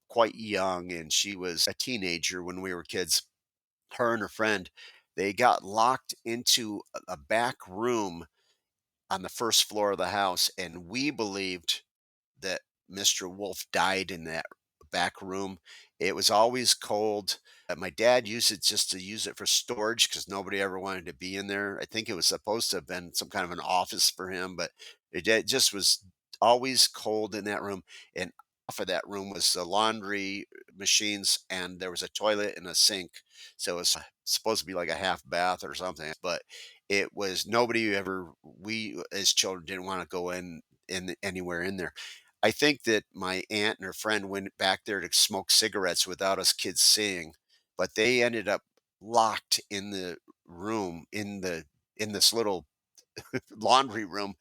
quite young, and she was a teenager when we were kids. Her and her friend, they got locked into a back room on the first floor of the house, and we believed that Mr. Wolf died in that back room. It was always cold. My dad used it just to use it for storage because nobody ever wanted to be in there. I think it was supposed to have been some kind of an office for him, but just was always cold in that room. And Off of that room was the laundry machines, and there was a toilet and a sink. So it was supposed to be like a half bath or something, but it was nobody ever we as children didn't want to go in anywhere in there. I think that my aunt and her friend went back there to smoke cigarettes without us kids seeing, but they ended up locked in the room in this little laundry room,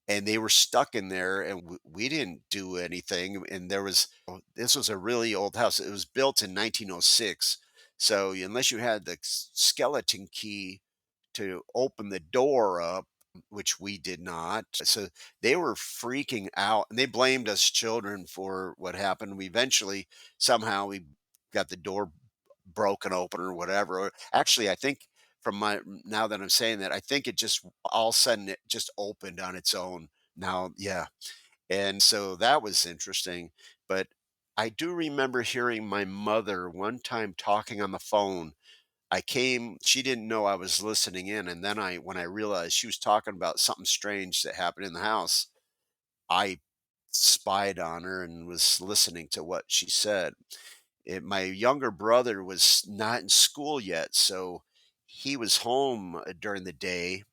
and they were stuck in there, and we didn't do anything. And this was a really old house. It was built in 1906, so unless you had the skeleton key to open the door up, which we did not, so they were freaking out, and they blamed us children for what happened. We eventually somehow we got the door broken open or whatever. Or actually, I think from my now that I'm saying that, I think it just all of a sudden it just opened on its own. Now, yeah. And so that was interesting. But I do remember hearing my mother one time talking on the phone. She didn't know I was listening in. And then when I realized she was talking about something strange that happened in the house, I spied on her and was listening to what she said. My younger brother was not in school yet, so he was home during the day,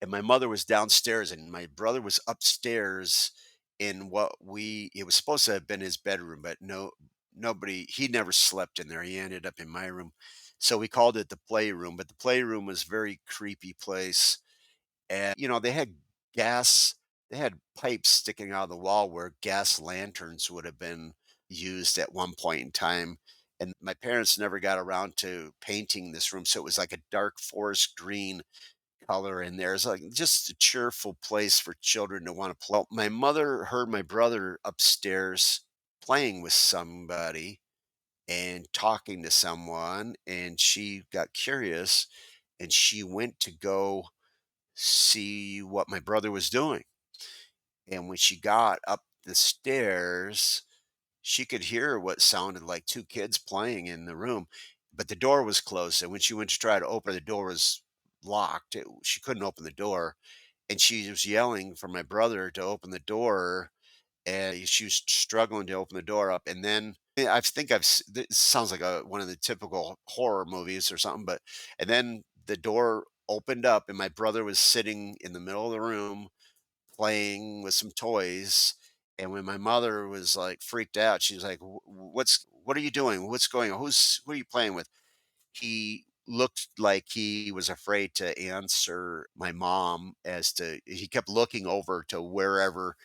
and my mother was downstairs, and my brother was upstairs in it was supposed to have been his bedroom, but he never slept in there. He ended up in my room. So we called it the playroom, but the playroom was a very creepy place. And, they had gas they had pipes sticking out of the wall where gas lanterns would have been used at one point in time. And my parents never got around to painting this room, so it was like a dark forest green color in there. It's like just a cheerful place for children to want to play. Well, my mother heard my brother upstairs playing with somebody and talking to someone, and she got curious, and she went to go see what my brother was doing. And when she got up the stairs, she could hear what sounded like two kids playing in the room, but the door was closed. And when she went to try to open, the door was locked. She couldn't open the door. And she was yelling for my brother to open the door. And she was struggling to open the door up. And then I think this sounds like one of the typical horror movies or something, and then the door opened up, and my brother was sitting in the middle of the room playing with some toys. And when my mother was like freaked out, she was like, What are you doing? What's going on? Who are you playing with?" He looked like he was afraid to answer my mom. He kept looking over to wherever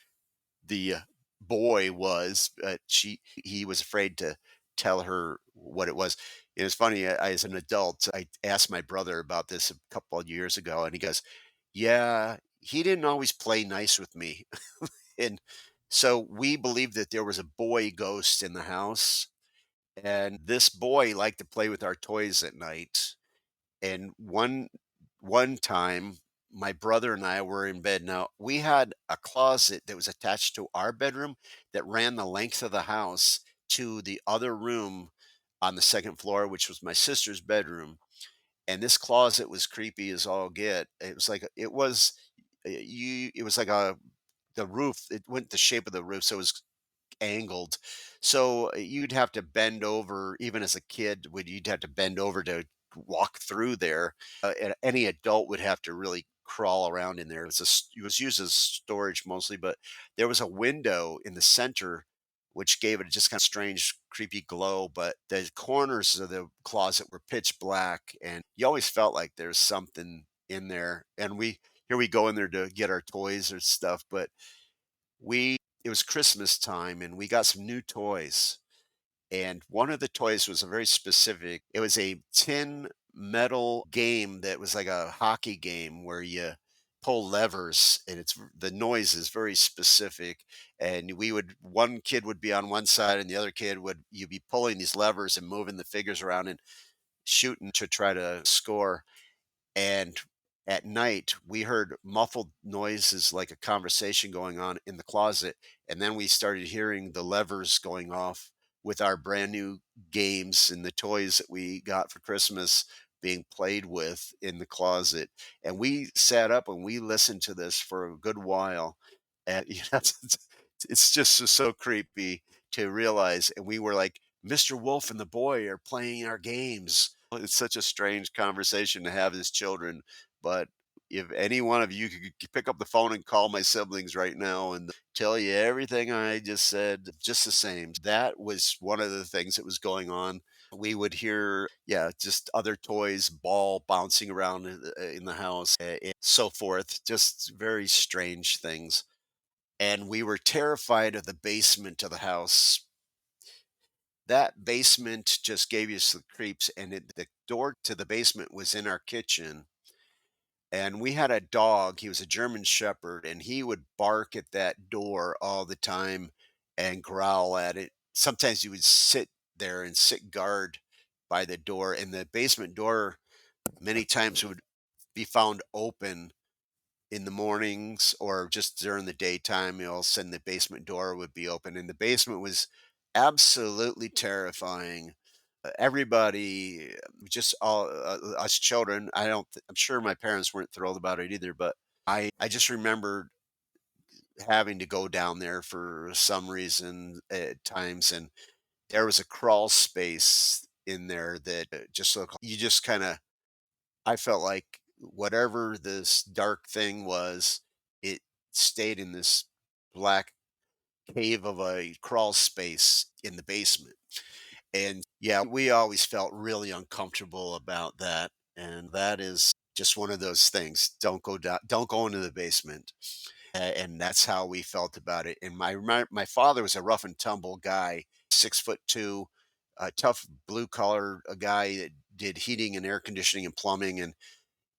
the boy was, but he was afraid to tell her what it was. It was funny, as an adult, I asked my brother about this a couple of years ago, and he goes, "Yeah, he didn't always play nice with me." And so we believed that there was a boy ghost in the house, and this boy liked to play with our toys at night. And one time, my brother and I were in bed. Now, we had a closet that was attached to our bedroom that ran the length of the house to the other room on the second floor, which was my sister's bedroom. And this closet was creepy as all get. It was like the roof, it went the shape of the roof, so it was angled. So you'd have to bend over, even as a kid, you'd have to bend over to walk through there. And any adult would have to really crawl around in there. It was used as storage mostly, but there was a window in the center which gave it just kind of strange, creepy glow. But the corners of the closet were pitch black, and you always felt like there's something in there. And we go in there to get our toys or stuff, but we it was Christmas time, and we got some new toys. And one of the toys was a very specific. It was a tin metal game that was like a hockey game where you pull levers, and the noise is very specific. And one kid would be on one side, and the other kid would you'd be pulling these levers and moving the figures around and shooting to try to score. And at night, we heard muffled noises like a conversation going on in the closet. And then we started hearing the levers going off with our brand new games and the toys that we got for Christmas being played with in the closet. And we sat up and we listened to this for a good while. And It's just so creepy to realize, and we were like, Mr. Wolf and the boy are playing our games. It's such a strange conversation to have as children, but if any one of you could pick up the phone and call my siblings right now and tell you everything I just said just the same. That was one of the things that was going on. We would hear, yeah, just other toys, ball bouncing around in the house, and so forth. Just very strange things. And we were terrified of the basement of the house. That basement just gave us the creeps, and the door to the basement was in our kitchen. And we had a dog, he was a German Shepherd, and he would bark at that door all the time and growl at it. Sometimes he would sit there and sit guard by the door, and the basement door many times would be found open in the mornings or just during the daytime. All of a sudden the basement door would be open, and the basement was absolutely terrifying. Everybody, just all us children. I don't. I'm sure my parents weren't thrilled about it either, but I just remembered having to go down there for some reason at times, and there was a crawl space in there that just looked. You just kind of. I felt like whatever this dark thing was, it stayed in this black cave of a crawl space in the basement. And yeah, we always felt really uncomfortable about that. And that is just one of those things. Don't go into the basement. And that's how we felt about it. And my father was a rough and tumble guy, 6'2", a tough blue collar a guy that did heating and air conditioning and plumbing. And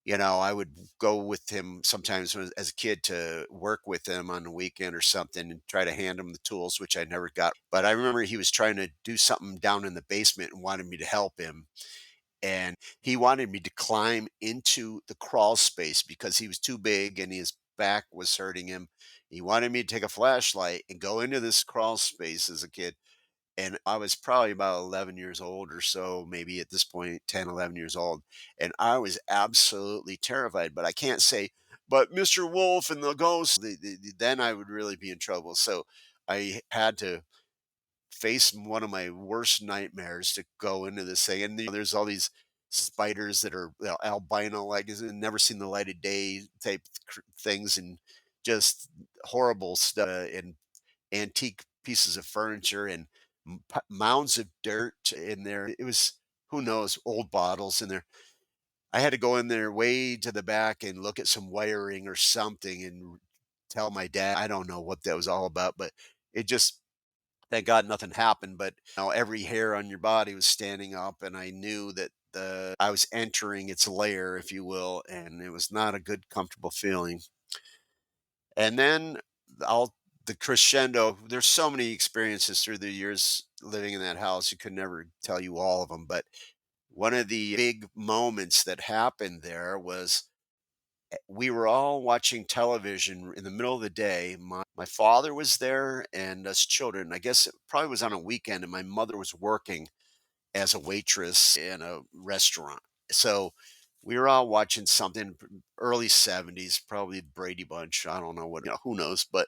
I would go with him sometimes as a kid to work with him on the weekend or something and try to hand him the tools, which I never got. But I remember he was trying to do something down in the basement and wanted me to help him. And he wanted me to climb into the crawl space because he was too big and his back was hurting him. He wanted me to take a flashlight and go into this crawl space as a kid. And I was probably about 11 years old or so, maybe at this point, 10, 11 years old. And I was absolutely terrified, but I can't say, but Mr. Wolf and the ghost, then I would really be in trouble. So I had to face one of my worst nightmares to go into this thing. And there's all these spiders that are albino, like never seen the light of day type things, and just horrible stuff, and antique pieces of furniture and mounds of dirt in there. It was, who knows, old bottles in there. I had to go in there way to the back and look at some wiring or something and tell my dad. I don't know what that was all about, but it just, thank God nothing happened. But every hair on your body was standing up, and I knew that I was entering its lair, if you will, and it was not a good, comfortable feeling. And then I'll the crescendo. There's so many experiences through the years living in that house. You could never tell you all of them, but one of the big moments that happened there was we were all watching television in the middle of the day. My father was there and us children. I guess it probably was on a weekend, and my mother was working as a waitress in a restaurant. So we were all watching something early 70s, probably Brady Bunch. I don't know what, who knows, but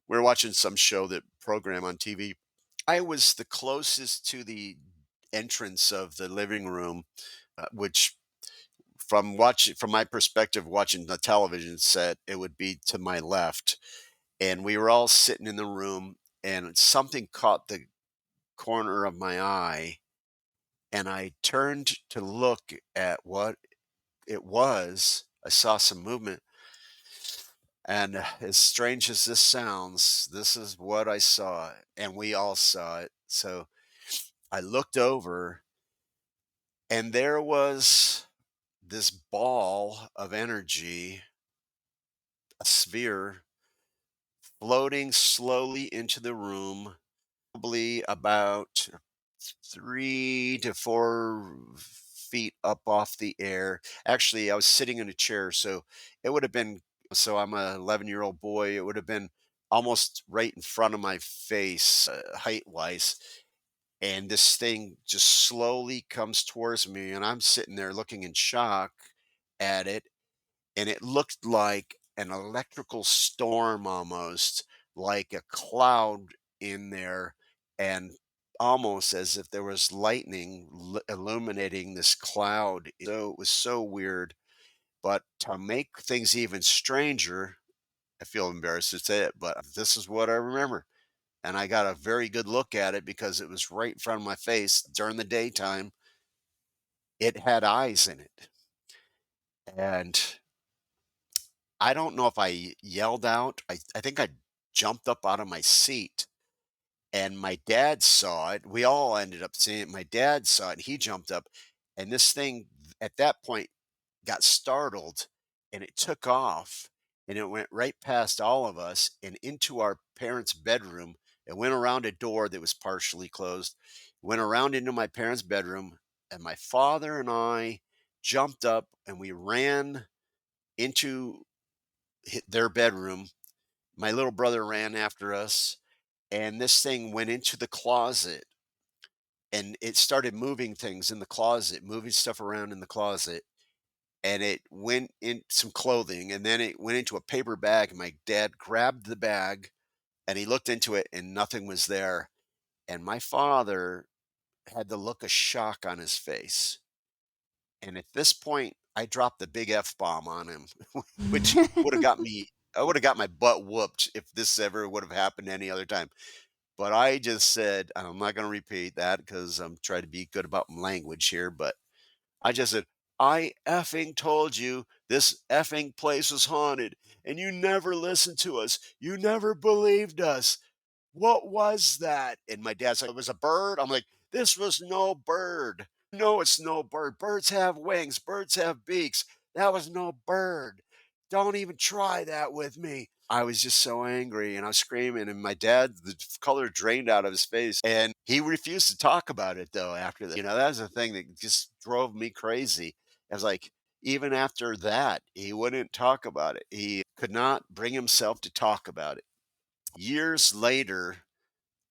we were watching some show, that program on TV. I was the closest to the entrance of the living room, which from my perspective, watching the television set, it would be to my left. And we were all sitting in the room, and something caught the corner of my eye, and I turned to look at what it was. I saw some movement, and as strange as this sounds, this is what I saw, and we all saw it. So I looked over, and there was this ball of energy, a sphere, floating slowly into the room, probably about 3 to 4 feet up off the air. Actually, I was sitting in a chair, so it would have been. So I'm a 11-year-old boy. It would have been almost right in front of my face, height wise. And this thing just slowly comes towards me, and I'm sitting there looking in shock at it, and it looked like an electrical storm almost. like a cloud in there, and almost as if there was lightning illuminating this cloud. So it was so weird. But to make things even stranger, I feel embarrassed to say it, but this is what I remember. And I got a very good look at it because it was right in front of my face during the daytime. It had eyes in it. And I don't know if I yelled out. I think I jumped up out of my seat, and my dad saw it. We all ended up seeing it. My dad saw it. He jumped up, and this thing at that point got startled, and it took off, and it went right past all of us and into our parents' bedroom. It went around a door that was partially closed, went around into my parents' bedroom, and my father and I jumped up and we ran into their bedroom. My little brother ran after us, and this thing went into the closet, and it started moving things in the closet, moving stuff around in the closet, and it went in some clothing, and then it went into a paper bag, and my dad grabbed the bag, and he looked into it, and nothing was there, and my father had the look of shock on his face, and at this point, I dropped the big F bomb on him, which would have got me I would have got my butt whooped if this ever would have happened any other time. But I just said, and I'm not going to repeat that because I'm trying to be good about language here, but I just said, I effing told you this effing place was haunted, and you never listened to us. You never believed us. What was that? And my dad's like, it was a bird. I'm like, this was no bird. No, it's no bird. Birds have wings, birds have beaks. That was no bird. Don't even try that with me. I was just so angry and I was screaming, and my dad, the color drained out of his face, and he refused to talk about it though after that. That was the thing that just drove me crazy. I was like, even after that, he wouldn't talk about it. He could not bring himself to talk about it. Years later,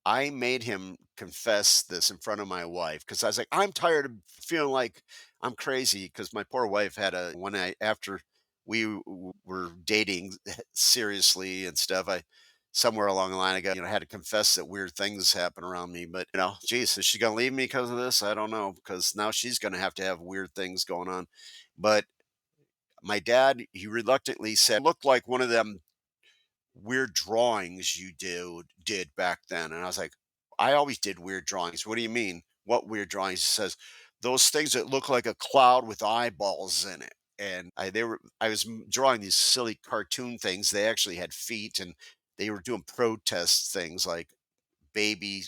I made him confess this in front of my wife because I was like, I'm tired of feeling like I'm crazy because my poor wife had a one night after we were dating seriously and stuff. I somewhere along the line, I got had to confess that weird things happen around me. But geez, is she gonna leave me because of this? I don't know because now she's gonna have to have weird things going on. But my dad, he reluctantly said, looked like one of them weird drawings you did back then. And I was like, I always did weird drawings. What do you mean? What weird drawings? He says, those things that look like a cloud with eyeballs in it. And I was drawing these silly cartoon things. They actually had feet, and they were doing protest things like baby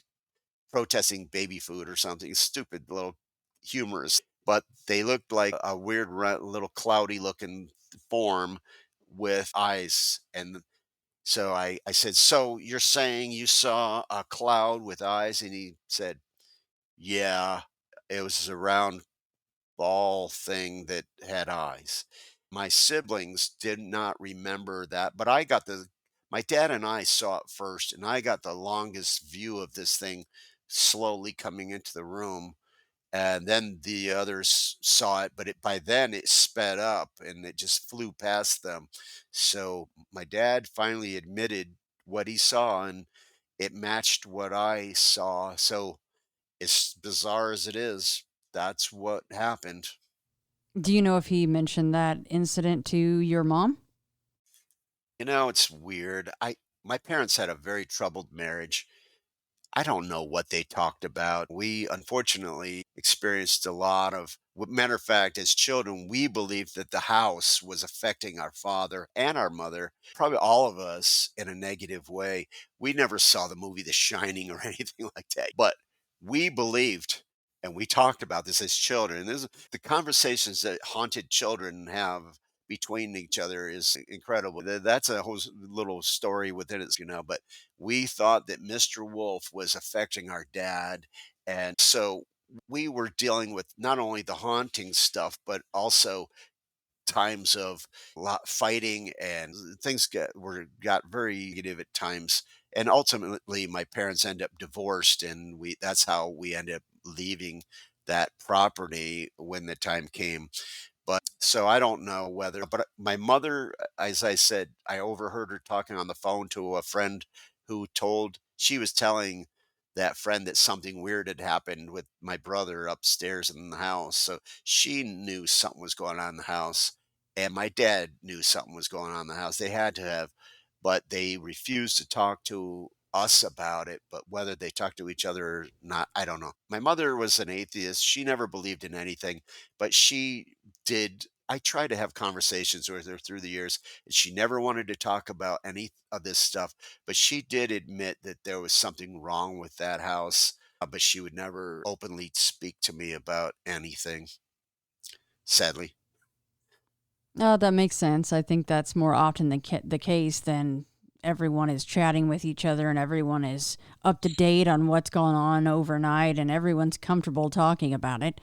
protesting baby food or something. Stupid little humorous, but they looked like a weird little cloudy looking form with eyes. And so I said, so you're saying you saw a cloud with eyes? And he said, yeah, it was a round ball thing that had eyes. My siblings did not remember that, but my dad and I saw it first, and I got the longest view of this thing slowly coming into the room. And then the others saw it, but by then it sped up and it just flew past them. So my dad finally admitted what he saw, and it matched what I saw. So as bizarre as it is, that's what happened. Do you know if he mentioned that incident to your mom? It's weird. I My parents had a very troubled marriage. I don't know what they talked about. We unfortunately experienced a lot of, matter of fact, as children, we believed that the house was affecting our father and our mother, probably all of us in a negative way. We never saw the movie The Shining or anything like that, but we believed, and we talked about this as children. This, the conversations that haunted children have between each other is incredible. That's a whole little story within it. But we thought that Mr. Wolf was affecting our dad. And so we were dealing with not only the haunting stuff, but also times of lot fighting, and things got very negative at times. And ultimately my parents end up divorced, and we that's how we ended up leaving that property when the time came. But so I don't know whether, but my mother, as I said, I overheard her talking on the phone to a friend who told she was telling that friend that something weird had happened with my brother upstairs in the house. So she knew something was going on in the house. And my dad knew something was going on in the house. They had to have, but they refused to talk to us about it. But whether they talked to each other or not, I don't know. My mother was an atheist. She never believed in anything, but she did. I tried to have conversations with her through the years, and she never wanted to talk about any of this stuff, but she did admit that there was something wrong with that house, but she would never openly speak to me about anything, sadly. Oh, that makes sense. I think that's more often the case than everyone is chatting with each other and everyone is up to date on what's going on overnight and everyone's comfortable talking about it.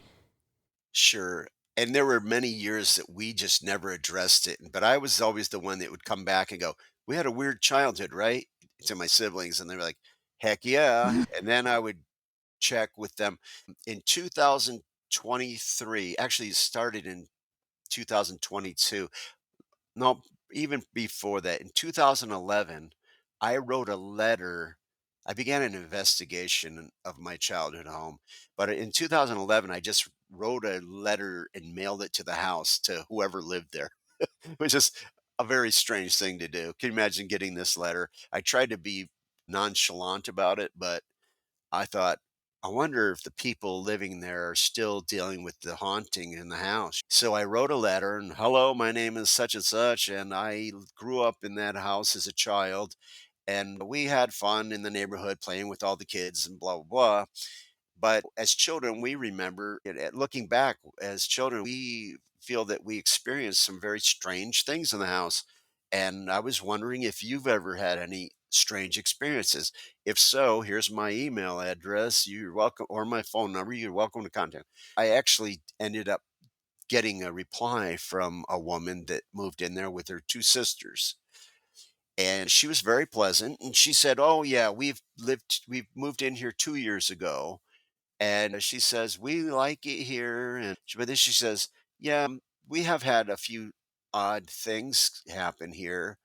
Sure. And there were many years that we just never addressed it. But I was always the one that would come back and go, "We had a weird childhood, right?" To my siblings. And they were like, "Heck yeah." And then I would check with them. In 2023, actually it started in 2022. No, even before that, in 2011, I wrote a letter. I began an investigation of my childhood home, but in 2011, I just wrote a letter and mailed it to the house to whoever lived there, which is a very strange thing to do. Can you imagine getting this letter? I tried to be nonchalant about it, but I thought, I wonder if the people living there are still dealing with the haunting in the house. So I wrote a letter and, "Hello, my name is such and such, and I grew up in that house as a child. And we had fun in the neighborhood playing with all the kids and blah, blah, blah. But as children, we remember it, looking back as children, we feel that we experienced some very strange things in the house. And I was wondering if you've ever had any strange experiences. If so, here's my email address. You're welcome, or my phone number. You're welcome to contact. I actually ended up getting a reply from a woman that moved in there with her two sisters. And she was very pleasant. And she said, "Oh, yeah, we've moved in here 2 years ago, and she says, "We like it here." But then she says, "Yeah, we have had a few odd things happen here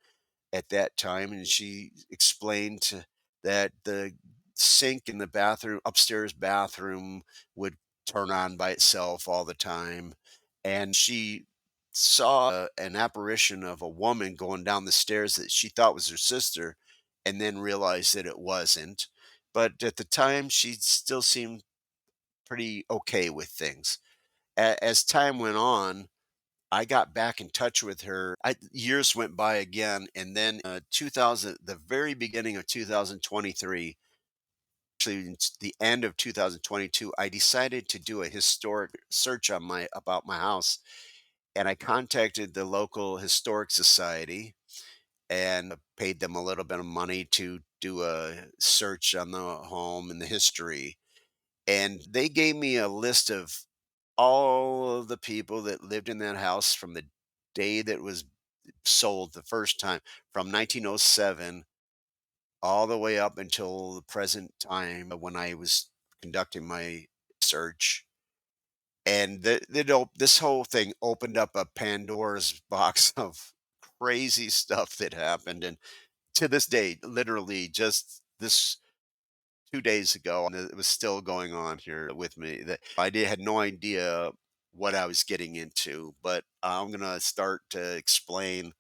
at that time." And she explained that the sink in the bathroom, upstairs bathroom, would turn on by itself all the time. And she saw an apparition of a woman going down the stairs that she thought was her sister, and then realized that it wasn't. But at the time, she still seemed pretty okay with things. As time went on, I got back in touch with her. Years went by again, and then 2000, the very beginning of 2023, actually it's the end of 2022, I decided to do a historic search on my about my house, and I contacted the local historic society and paid them a little bit of money to do a search on the home and the history. And they gave me a list of all of the people that lived in that house from the day that it was sold the first time, from 1907 all the way up until the present time when I was conducting my search. And this whole thing opened up a Pandora's box of crazy stuff that happened. And to this day, literally just this 2 days ago, and it was still going on here with me, that had no idea what I was getting into, but I'm gonna start to explain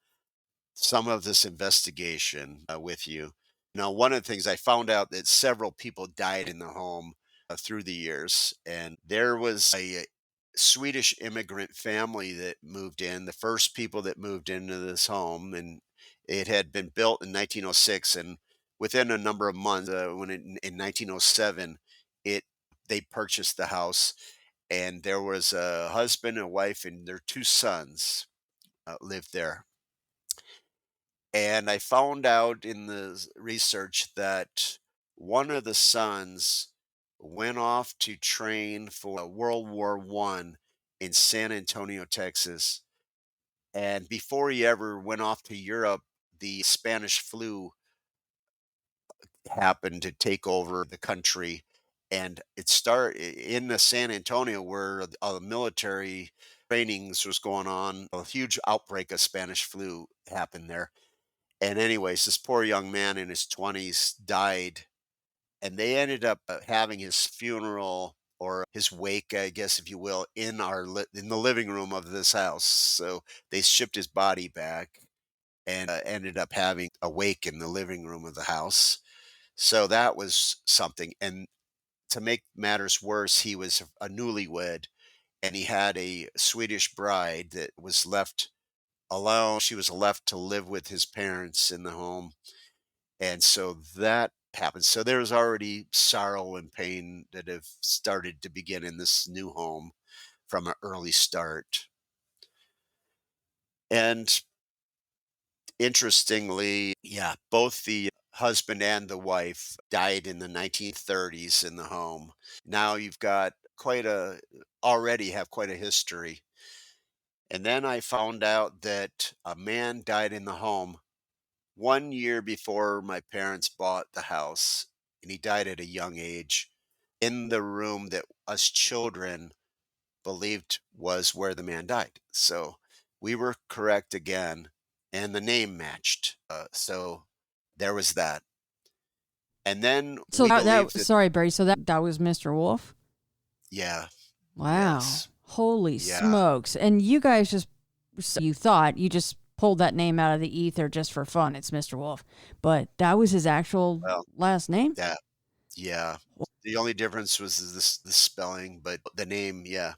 some of this investigation, with you. Now, one of the things I found out that several people died in the home, through the years, and there was a Swedish immigrant family that moved in, the first people that moved into this home, and it had been built in 1906, and within a number of months, when in 1907, it they purchased the house, and there was a husband and wife and their 2 sons, lived there. And I found out in the research that one of the sons went off to train for World War I in San Antonio, Texas. And before he ever went off to Europe, the Spanish flu happened to take over the country. And it started in the San Antonio, where a military. trainings was going on. A huge outbreak of Spanish flu happened there. And anyways, this poor young man in his 20s died, and they ended up having his funeral or his wake, I guess, if you will, in in the living room of this house. So they shipped his body back and ended up having a wake in the living room of the house. So that was something. And to make matters worse, he was a newlywed and he had a Swedish bride that was left alone. She was left to live with his parents in the home. And so that happened. So there was already sorrow and pain that have started to begin in this new home from an early start. And interestingly, yeah, both the husband and the wife died in the 1930s in the home. Now you've got already have quite a history. And then I found out that a man died in the home 1 year before my parents bought the house, and he died at a young age in the room that us children believed was where the man died. So we were correct again, and the name matched. So there was that. And then So we believed that, sorry, Barry. So that was Mr. Wolf. yeah, Wow. yes, Holy yeah. smokes. And you guys you thought you just pulled that name out of the ether just for fun. It's Mr. Wolf. But that was his actual Well, last name? that, yeah. The only difference was the spelling, but the name, yeah.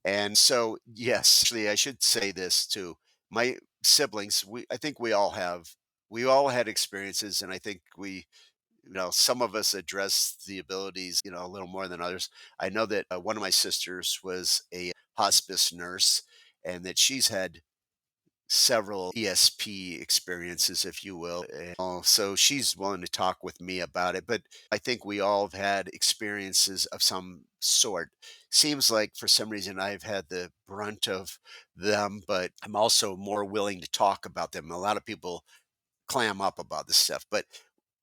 And so, yes, actually, I should say this too. My siblings, I think we all had experiences, and I think some of us address the abilities, a little more than others. I know that one of my sisters was a hospice nurse, and that she's had several ESP experiences, if you will. And so she's willing to talk with me about it. But I think we all have had experiences of some sort. Seems like for some reason I've had the brunt of them, but I'm also more willing to talk about them. A lot of people clam up about this stuff. But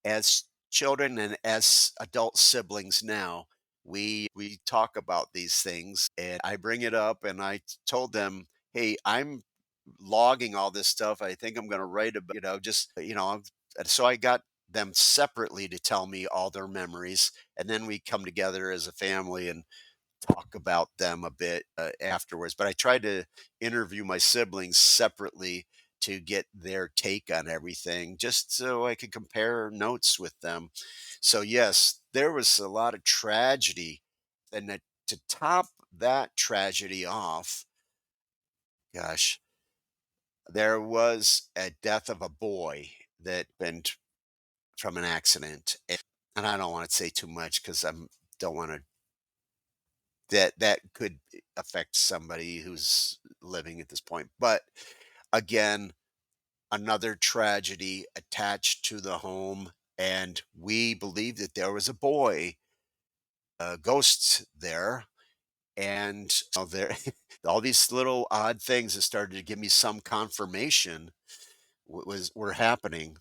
as children and as adult siblings now, we talk about these things and I bring it up and I told them, "Hey, I'm logging all this stuff. I think I'm going to write about, and so I got them separately to tell me all their memories and then we come together as a family and talk about them a bit afterwards. But I tried to interview my siblings separately to get their take on everything, just so I could compare notes with them. So, yes, there was a lot of tragedy. And to top that tragedy off, gosh, there was a death of a boy that went from an accident. And I don't want to say too much because I don't want to that could affect somebody who's living at this point. But again, another tragedy attached to the home, and we believe that there was a boy, ghosts there, and there, all these little odd things that started to give me some confirmation were happening,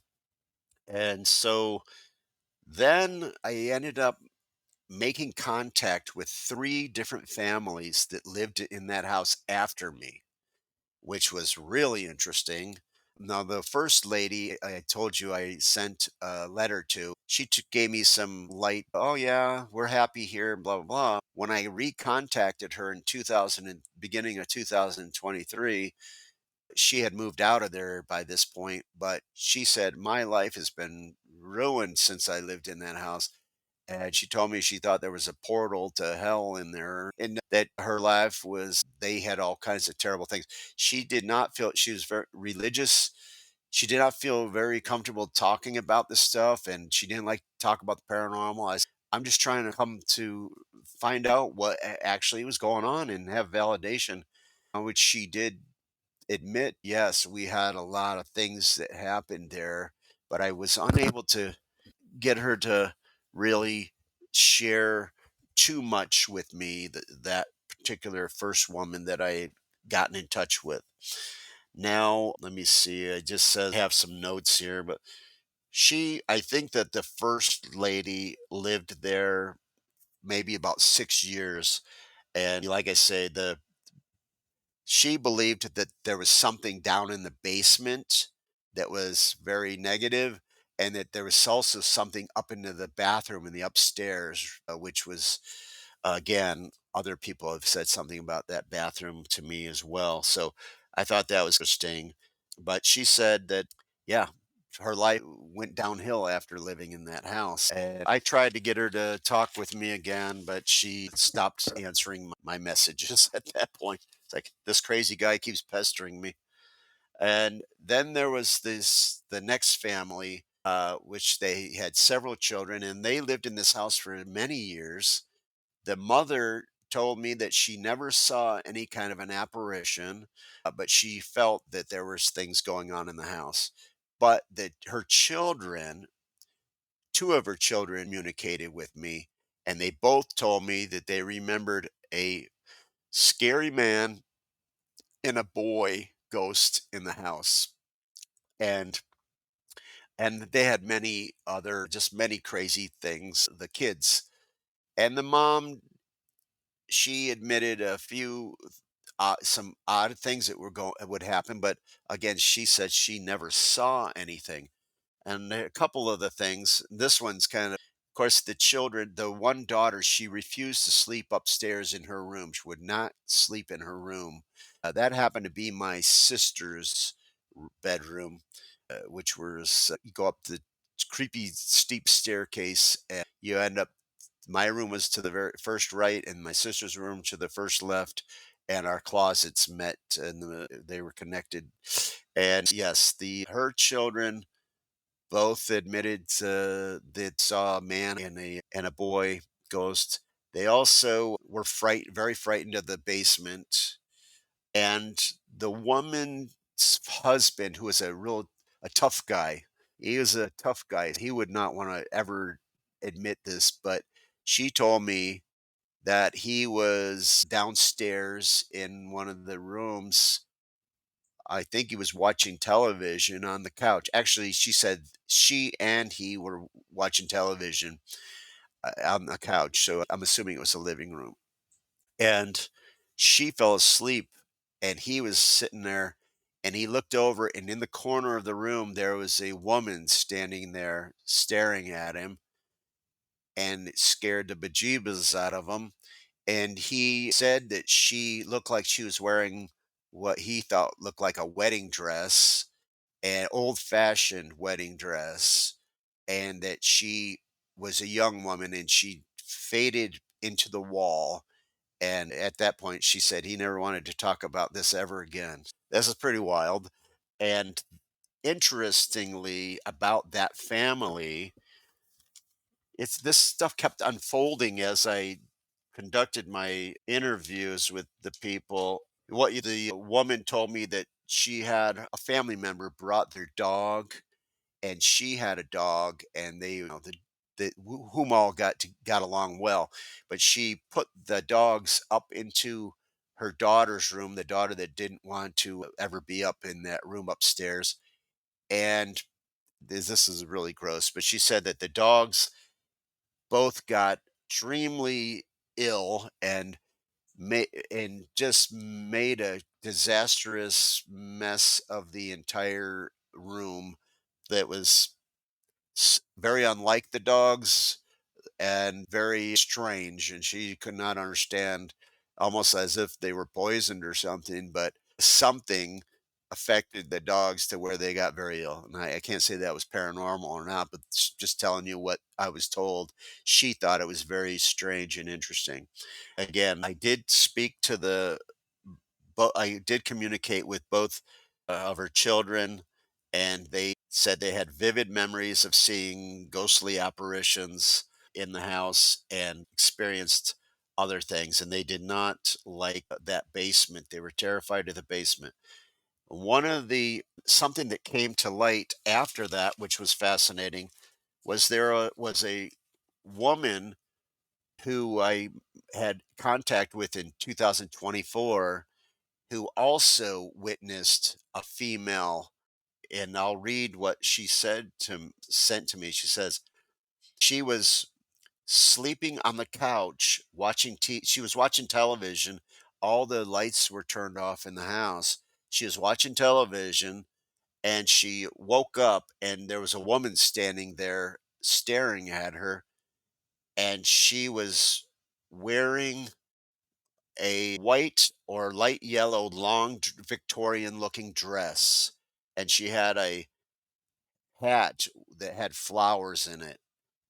and so then I ended up making contact with three different families that lived in that house after me, which was really interesting. Now, the first lady I told you I sent a letter to, she gave me some light, oh, yeah, we're happy here, blah, blah, blah. When I recontacted her in 2000, beginning of 2023, she had moved out of there by this point, but she said, my life has been ruined since I lived in that house. And she told me she thought there was a portal to hell in there and that her life they had all kinds of terrible things. She did not feel, she was very religious. She did not feel very comfortable talking about this stuff. And she didn't like to talk about the paranormal. I'm just trying to come to find out what actually was going on and have validation, which she did admit. Yes, we had a lot of things that happened there, but I was unable to get her to really share too much with me, that particular first woman that I had gotten in touch with. Now, let me see. I just have some notes here, but I think that the first lady lived there maybe about 6 years. And like I say, She believed that there was something down in the basement that was very negative, and that there was also something up into the bathroom in the upstairs, which was, again, other people have said something about that bathroom to me as well. So I thought that was interesting. But she said that, yeah, her life went downhill after living in that house. And I tried to get her to talk with me again, but she stopped answering my messages at that point. It's like, this crazy guy keeps pestering me. And then there was the next family, which they had several children, and they lived in this house for many years. The mother told me that she never saw any kind of an apparition, but she felt that there was things going on in the house. But that her children, two of her children, communicated with me, and they both told me that they remembered a scary man and a boy ghost in the house. And they had many other, just many crazy things, the kids. And the mom, she admitted a few some odd things that would happen, but again, she said she never saw anything. And a couple of the things, this one's of course, the children, the one daughter, she refused to sleep upstairs in her room. She would not sleep in her room. That happened to be my sister's bedroom, which was, you go up the creepy steep staircase and you end up, my room was to the very first right and my sister's room to the first left, and our closets met and they were connected. And yes, the her children both admitted that saw a man and a boy ghost. They also were very frightened of the basement. And the woman's husband, who was a tough guy, he was a tough guy. He would not want to ever admit this, but she told me that he was downstairs in one of the rooms. I think he was watching television on the couch. Actually, she said she and he were watching television on the couch. So I'm assuming it was a living room. And she fell asleep and he was sitting there and he looked over, and in the corner of the room there was a woman standing there staring at him, and it scared the bejeebus out of him. And he said that she looked like she was wearing what he thought looked like a wedding dress, an old-fashioned wedding dress, and that she was a young woman and she faded into the wall. And at that point, she said he never wanted to talk about this ever again. This is pretty wild. And interestingly, about that family, it's this stuff kept unfolding as I conducted my interviews with the people. The woman told me that she had a family member brought their dog, and she had a dog, and they, whom all got along well. But she put the dogs up into her daughter's room, the daughter that didn't want to ever be up in that room upstairs. And this is really gross, but she said that the dogs both got extremely ill and just made a disastrous mess of the entire room that was very unlike the dogs and very strange. And she could not understand, almost as if they were poisoned or something, but something affected the dogs to where they got very ill. And I can't say that was paranormal or not, but just telling you what I was told. She thought it was very strange and interesting. Again, I did speak to I did communicate with both of her children, and they said they had vivid memories of seeing ghostly apparitions in the house and experienced other things. And they did not like that basement. They were terrified of the basement. One of the Something that came to light after that, which was fascinating, was was a woman who I had contact with in 2024 who also witnessed a female, and I'll read what she sent to me. She says she was sleeping on the couch watching she was watching television all the lights were turned off in the house. She was watching television and she woke up and there was a woman standing there staring at her, and she was wearing a white or light yellow long Victorian looking dress, and she had a hat that had flowers in it.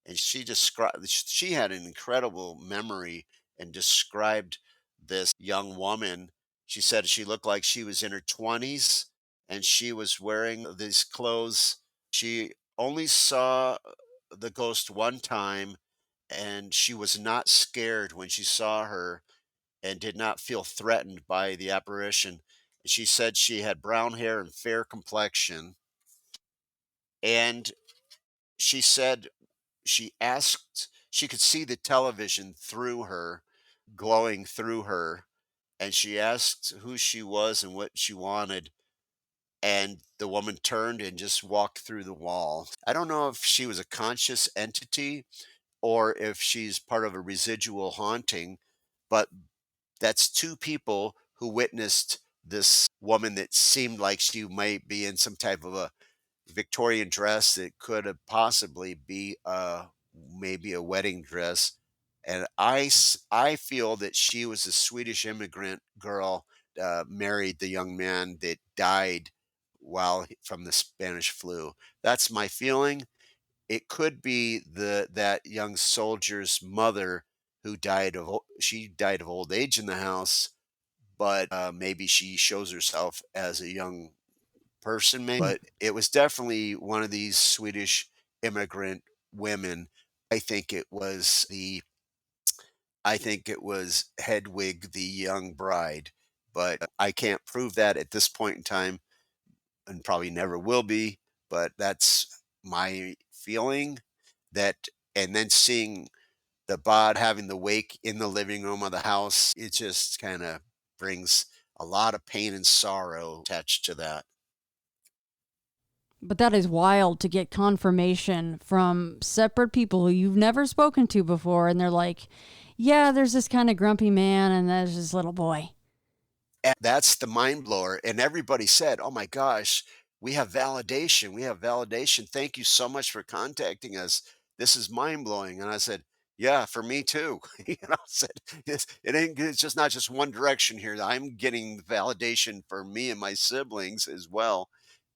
And she described, she had an incredible memory and described this young woman. She said she looked like she was in her 20s and she was wearing these clothes. She only saw the ghost one time, and she was not scared when she saw her and did not feel threatened by the apparition. She said she had brown hair and fair complexion. And she said she asked, she could see the television through her, glowing through her. And she asked who she was and what she wanted. And the woman turned and just walked through the wall. I don't know if she was a conscious entity or if she's part of a residual haunting, but that's two people who witnessed this woman that seemed like she might be in some type of a Victorian dress that could have possibly be maybe a wedding dress. And I feel that she was a Swedish immigrant girl, married the young man that died from the Spanish flu. That's my feeling. It could be that young soldier's mother who she died of old age in the house, but maybe she shows herself as a young person, maybe. But it was definitely one of these Swedish immigrant women. I think it was the I think it was Hedwig, the young bride, but I can't prove that at this point in time and probably never will be, but that's my feeling. That and then seeing the bod having the wake in the living room of the house, it just kind of brings a lot of pain and sorrow attached to that. But that is wild to get confirmation from separate people who you've never spoken to before. And they're like, yeah, there's this kind of grumpy man and there's this little boy. And that's the mind blower. And everybody said, "Oh my gosh, we have validation. We have validation. Thank you so much for contacting us. This is mind blowing." And I said, "Yeah, for me too." I said, it's just not just one direction here. I'm getting validation for me and my siblings as well.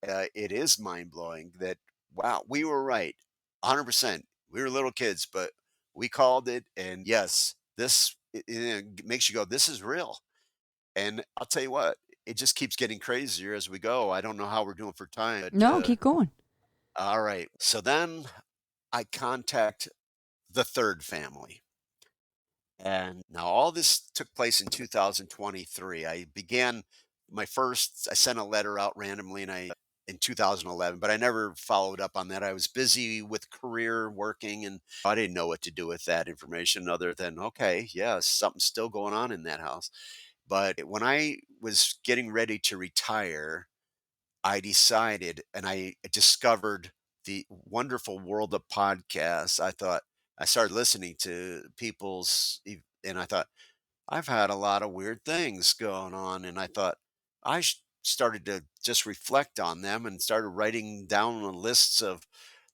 It is mind blowing that, wow, we were right. 100%. We were little kids, but we called it. And yes, it makes you go, this is real. And I'll tell you what, it just keeps getting crazier as we go. I don't know how we're doing for time, but No, keep going. all right. So then I contact the third family. And now all this took place in 2023. I sent a letter out randomly in 2011, but I never followed up on that. I was busy with career working and I didn't know what to do with that information other than, okay, yeah, something's still going on in that house. But when I was getting ready to retire, I decided and I discovered the wonderful world of podcasts. I started listening to and I thought, I've had a lot of weird things going on. And I thought, started to just reflect on them and started writing down lists of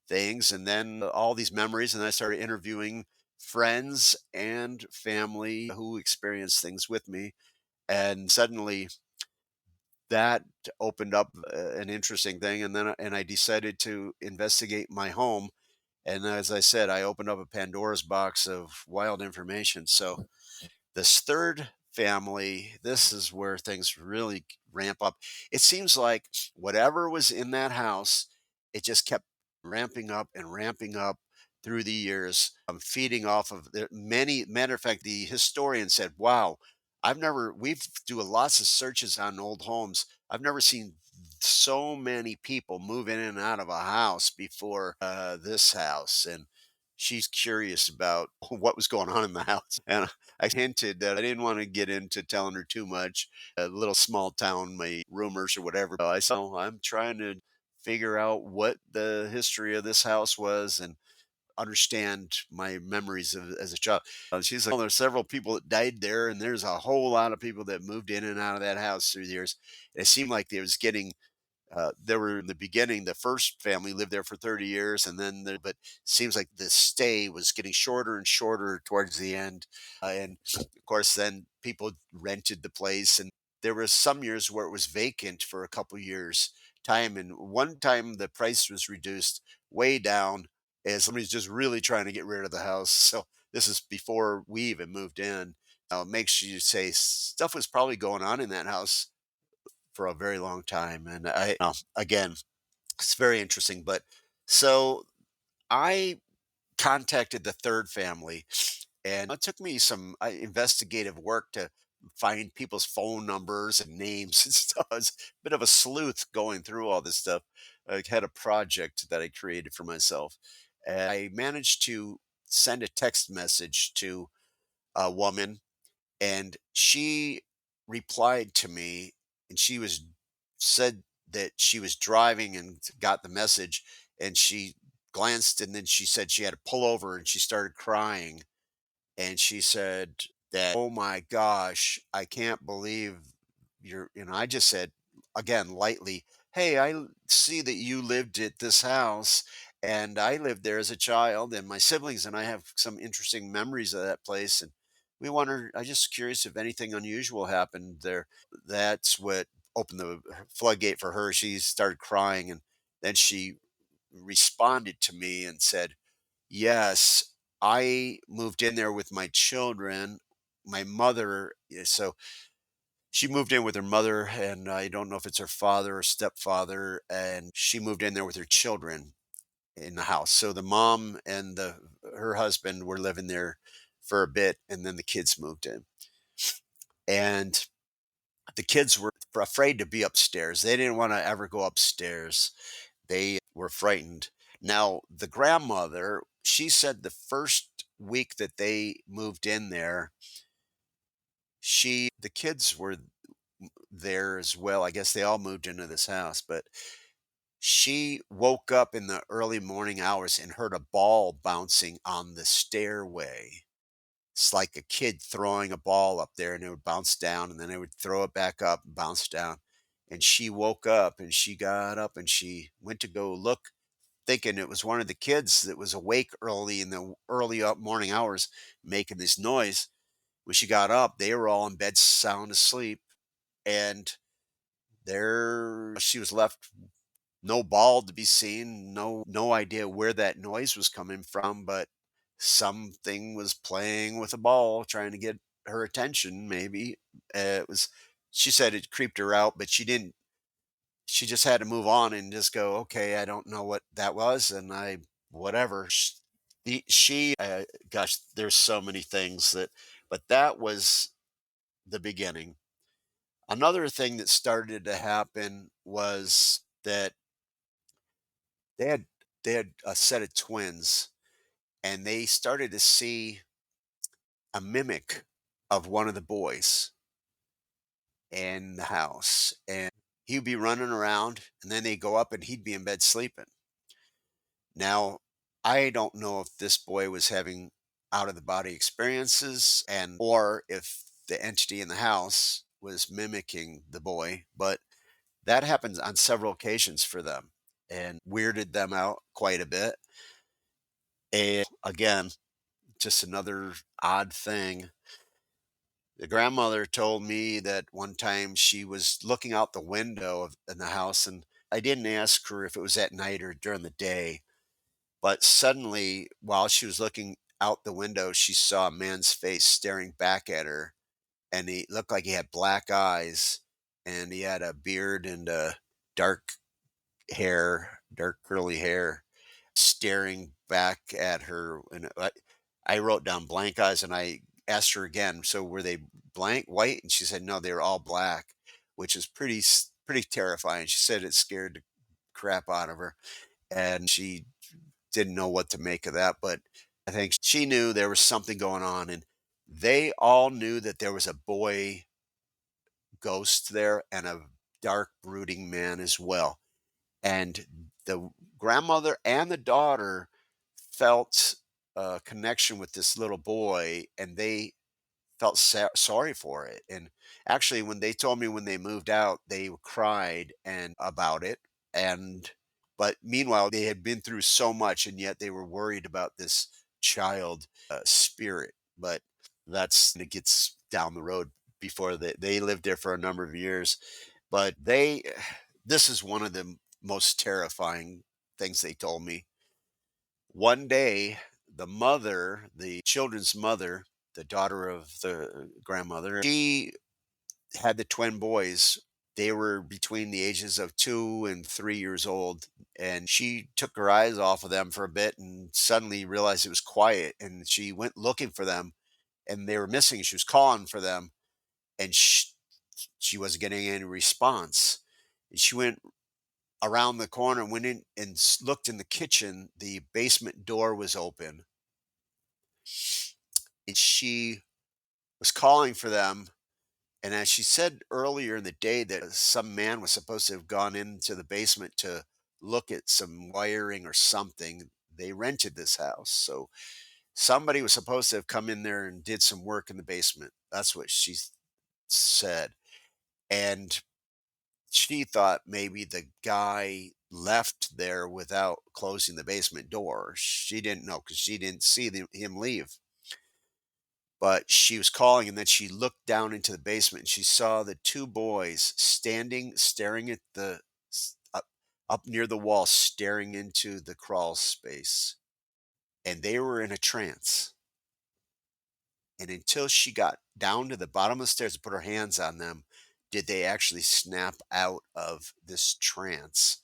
things and then all these memories. And I started interviewing friends and family who experienced things with me. And suddenly that opened up an interesting thing. And I decided to investigate my home. And as I said, I opened up a Pandora's box of wild information. So this third family, this is where things really ramp up. It seems like whatever was in that house, it just kept ramping up through the years, feeding off of matter of fact, the historian said, wow, we've do lots of searches on old homes. I've never seen so many people move in and out of a house before this house. And she's curious about what was going on in the house. And I hinted that I didn't want to get into telling her too much. A little small town, my rumors or whatever. I said, "Oh, I'm trying to figure out what the history of this house was." And understand my memories of as a child. She's like, "Oh, there's several people that died there, and there's a whole lot of people that moved in and out of that house through the years." It seemed like it was getting there were in the beginning, the first family lived there for 30 years, and then but seems like the stay was getting shorter and shorter towards the end. And of course, then people rented the place, and there was some years where it was vacant for a couple years time. And one time the price was reduced way down as somebody's just really trying to get rid of the house. So this is before we even moved in. It makes you say stuff was probably going on in that house for a very long time. And again, it's very interesting. But so I contacted the third family, and it took me some investigative work to find people's phone numbers and names and stuff. I was a bit of a sleuth going through all this stuff. I had a project that I created for myself. And I managed to send a text message to a woman, and she replied to me, and she was said that she was driving and got the message, and she glanced, and then she said she had to pull over, and she started crying, and she said that, "Oh my gosh, I can't believe you're," I just said, again, lightly, "Hey, see that you lived at this house, and I lived there as a child, and my siblings and I have some interesting memories of that place. And we wonder, I just curious if anything unusual happened there." That's what opened the floodgate for her. She started crying, and then she responded to me and said, "Yes, I moved in there with my children. My mother," so she moved in with her mother, and I don't know if it's her father or stepfather, and she moved in there with her children in the house. So the mom and her husband were living there for a bit, and then the kids moved in. And the kids were afraid to be upstairs. They didn't want to ever go upstairs. They were frightened. Now, the grandmother, she said the first week that they moved in there, the kids were there as well. I guess they all moved into this house, but she woke up in the early morning hours and heard a ball bouncing on the stairway. It's like a kid throwing a ball up there, and it would bounce down, and then they would throw it back up and bounce down. And she woke up, and she got up, and she went to go look, thinking it was one of the kids that was awake early in the early up morning hours making this noise. When she got up, they were all in bed sound asleep, and there she was left, no ball to be seen, no idea where that noise was coming from, but something was playing with a ball trying to get her attention maybe. It was, she said it creeped her out, but she just had to move on and just go, "Okay, I don't know what that was, and I whatever." Gosh, there's so many things that, but that was the beginning. Another thing that started to happen was that they had a set of twins, and they started to see a mimic of one of the boys in the house, and he'd be running around, and then they go up, and he'd be in bed sleeping. Now, I don't know if this boy was having out of the body experiences, and or if the entity in the house was mimicking the boy, but that happens on several occasions for them and weirded them out quite a bit. And again, just another odd thing. The grandmother told me that one time she was looking out the window in the house, and I didn't ask her if it was at night or during the day. But suddenly, while she was looking out the window, she saw a man's face staring back at her, and he looked like he had black eyes, and he had a beard and dark dark curly hair, staring back at her. And I wrote down blank eyes, and I asked her again, "So were they blank white?" And she said, "No, they were all black," which is pretty terrifying. She said it scared the crap out of her, and she didn't know what to make of that. But I think she knew there was something going on, and they all knew that there was a boy ghost there and a dark brooding man as well. And the grandmother and the daughter felt a connection with this little boy, and they felt sorry for it. And actually, when they told me when they moved out, they cried and about it. And but meanwhile, they had been through so much, and yet they were worried about this child spirit. But that's it gets down the road before they lived there for a number of years. But they, this is one of the most terrifying things they told me. One day, the children's mother, the daughter of the grandmother, she had the twin boys. They were between the ages of 2 and 3 years old. And she took her eyes off of them for a bit and suddenly realized it was quiet. And she went looking for them and they were missing. She was calling for them and she wasn't getting any response. And she went around the corner, went in and looked in the kitchen. The basement door was open and she was calling for them. And as she said earlier in the day that some man was supposed to have gone into the basement to look at some wiring or something. They rented this house. So somebody was supposed to have come in there and did some work in the basement. That's what she said. And she thought maybe the guy left there without closing the basement door. She didn't know because she didn't see him leave. But she was calling, and then she looked down into the basement and she saw the two boys standing, staring at up near the wall, staring into the crawl space. And they were in a trance. And until she got down to the bottom of the stairs and put her hands on them, did they actually snap out of this trance.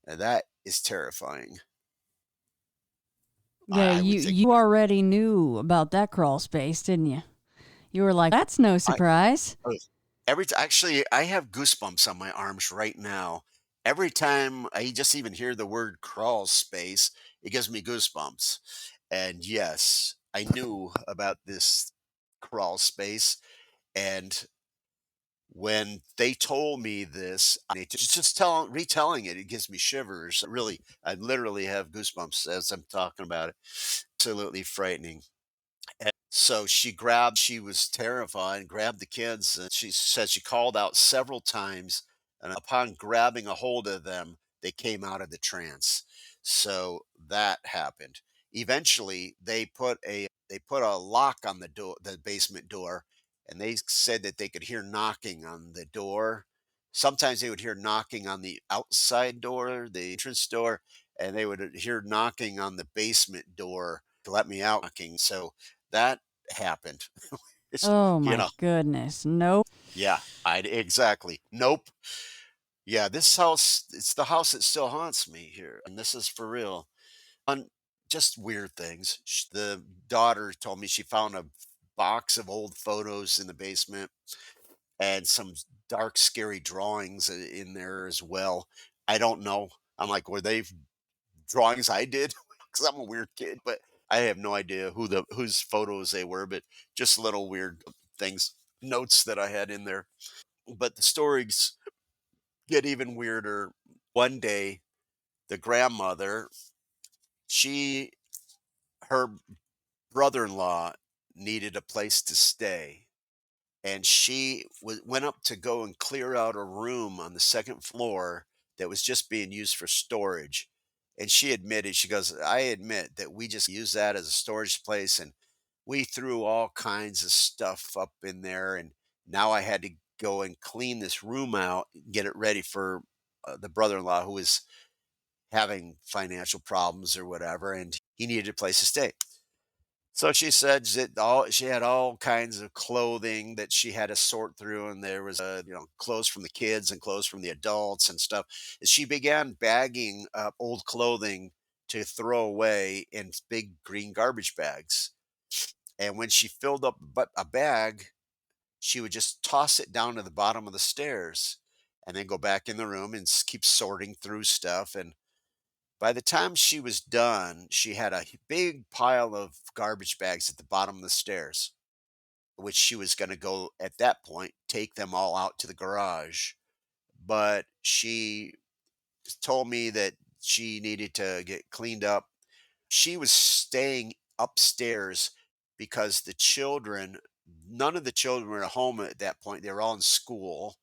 And that is terrifying. Yeah, I would think you already knew about that crawl space, didn't you? You were like, "That's no I surprise." uh, actually, I have goosebumps on my arms right now. Every time I just even hear the word crawl space, it gives me goosebumps. And yes, I knew about this crawl space. And when they told me this, just retelling it, it gives me shivers. Really, I literally have goosebumps as I'm talking about it. Absolutely frightening. So she was terrified, grabbed the kids, and she said she called out several times. And upon grabbing a hold of them, they came out of the trance. So that happened. Eventually, they put a lock on the basement door, and they said that they could hear knocking on the door. Sometimes they would hear knocking on the outside door, the entrance door, and they would hear knocking on the basement door to let me out knocking. So that happened. It's, Oh you my know, goodness. Nope. yeah, I exactly. Nope. Yeah, this house, it's the house that still haunts me here. And this is for real. On just weird things. The daughter told me she found a box of old photos in the basement and some dark, scary drawings in there as well. I don't know. I'm like, were they drawings I did? Because I'm a weird kid, but I have no idea whose photos they were, but just little weird things, notes that I had in there. But the stories get even weirder. One day, the grandmother, she her brother-in-law needed a place to stay, and she went up to go and clear out a room on the second floor that was just being used for storage. And she admitted, she goes, I admit that we just use that as a storage place. And we threw all kinds of stuff up in there. And now I had to go and clean this room out, get it ready for the brother in law who was having financial problems or whatever. And he needed a place to stay. So she said that she had all kinds of clothing that she had to sort through, and there was clothes from the kids and clothes from the adults and stuff. And she began bagging up old clothing to throw away in big green garbage bags. And when she filled up a bag, she would just toss it down to the bottom of the stairs, and then go back in the room and keep sorting through stuff. And by the time she was done, she had a big pile of garbage bags at the bottom of the stairs, which she was going to go at that point, take them all out to the garage. But she told me that she needed to get cleaned up. She was staying upstairs because none of the children were at home at that point. They were all in school,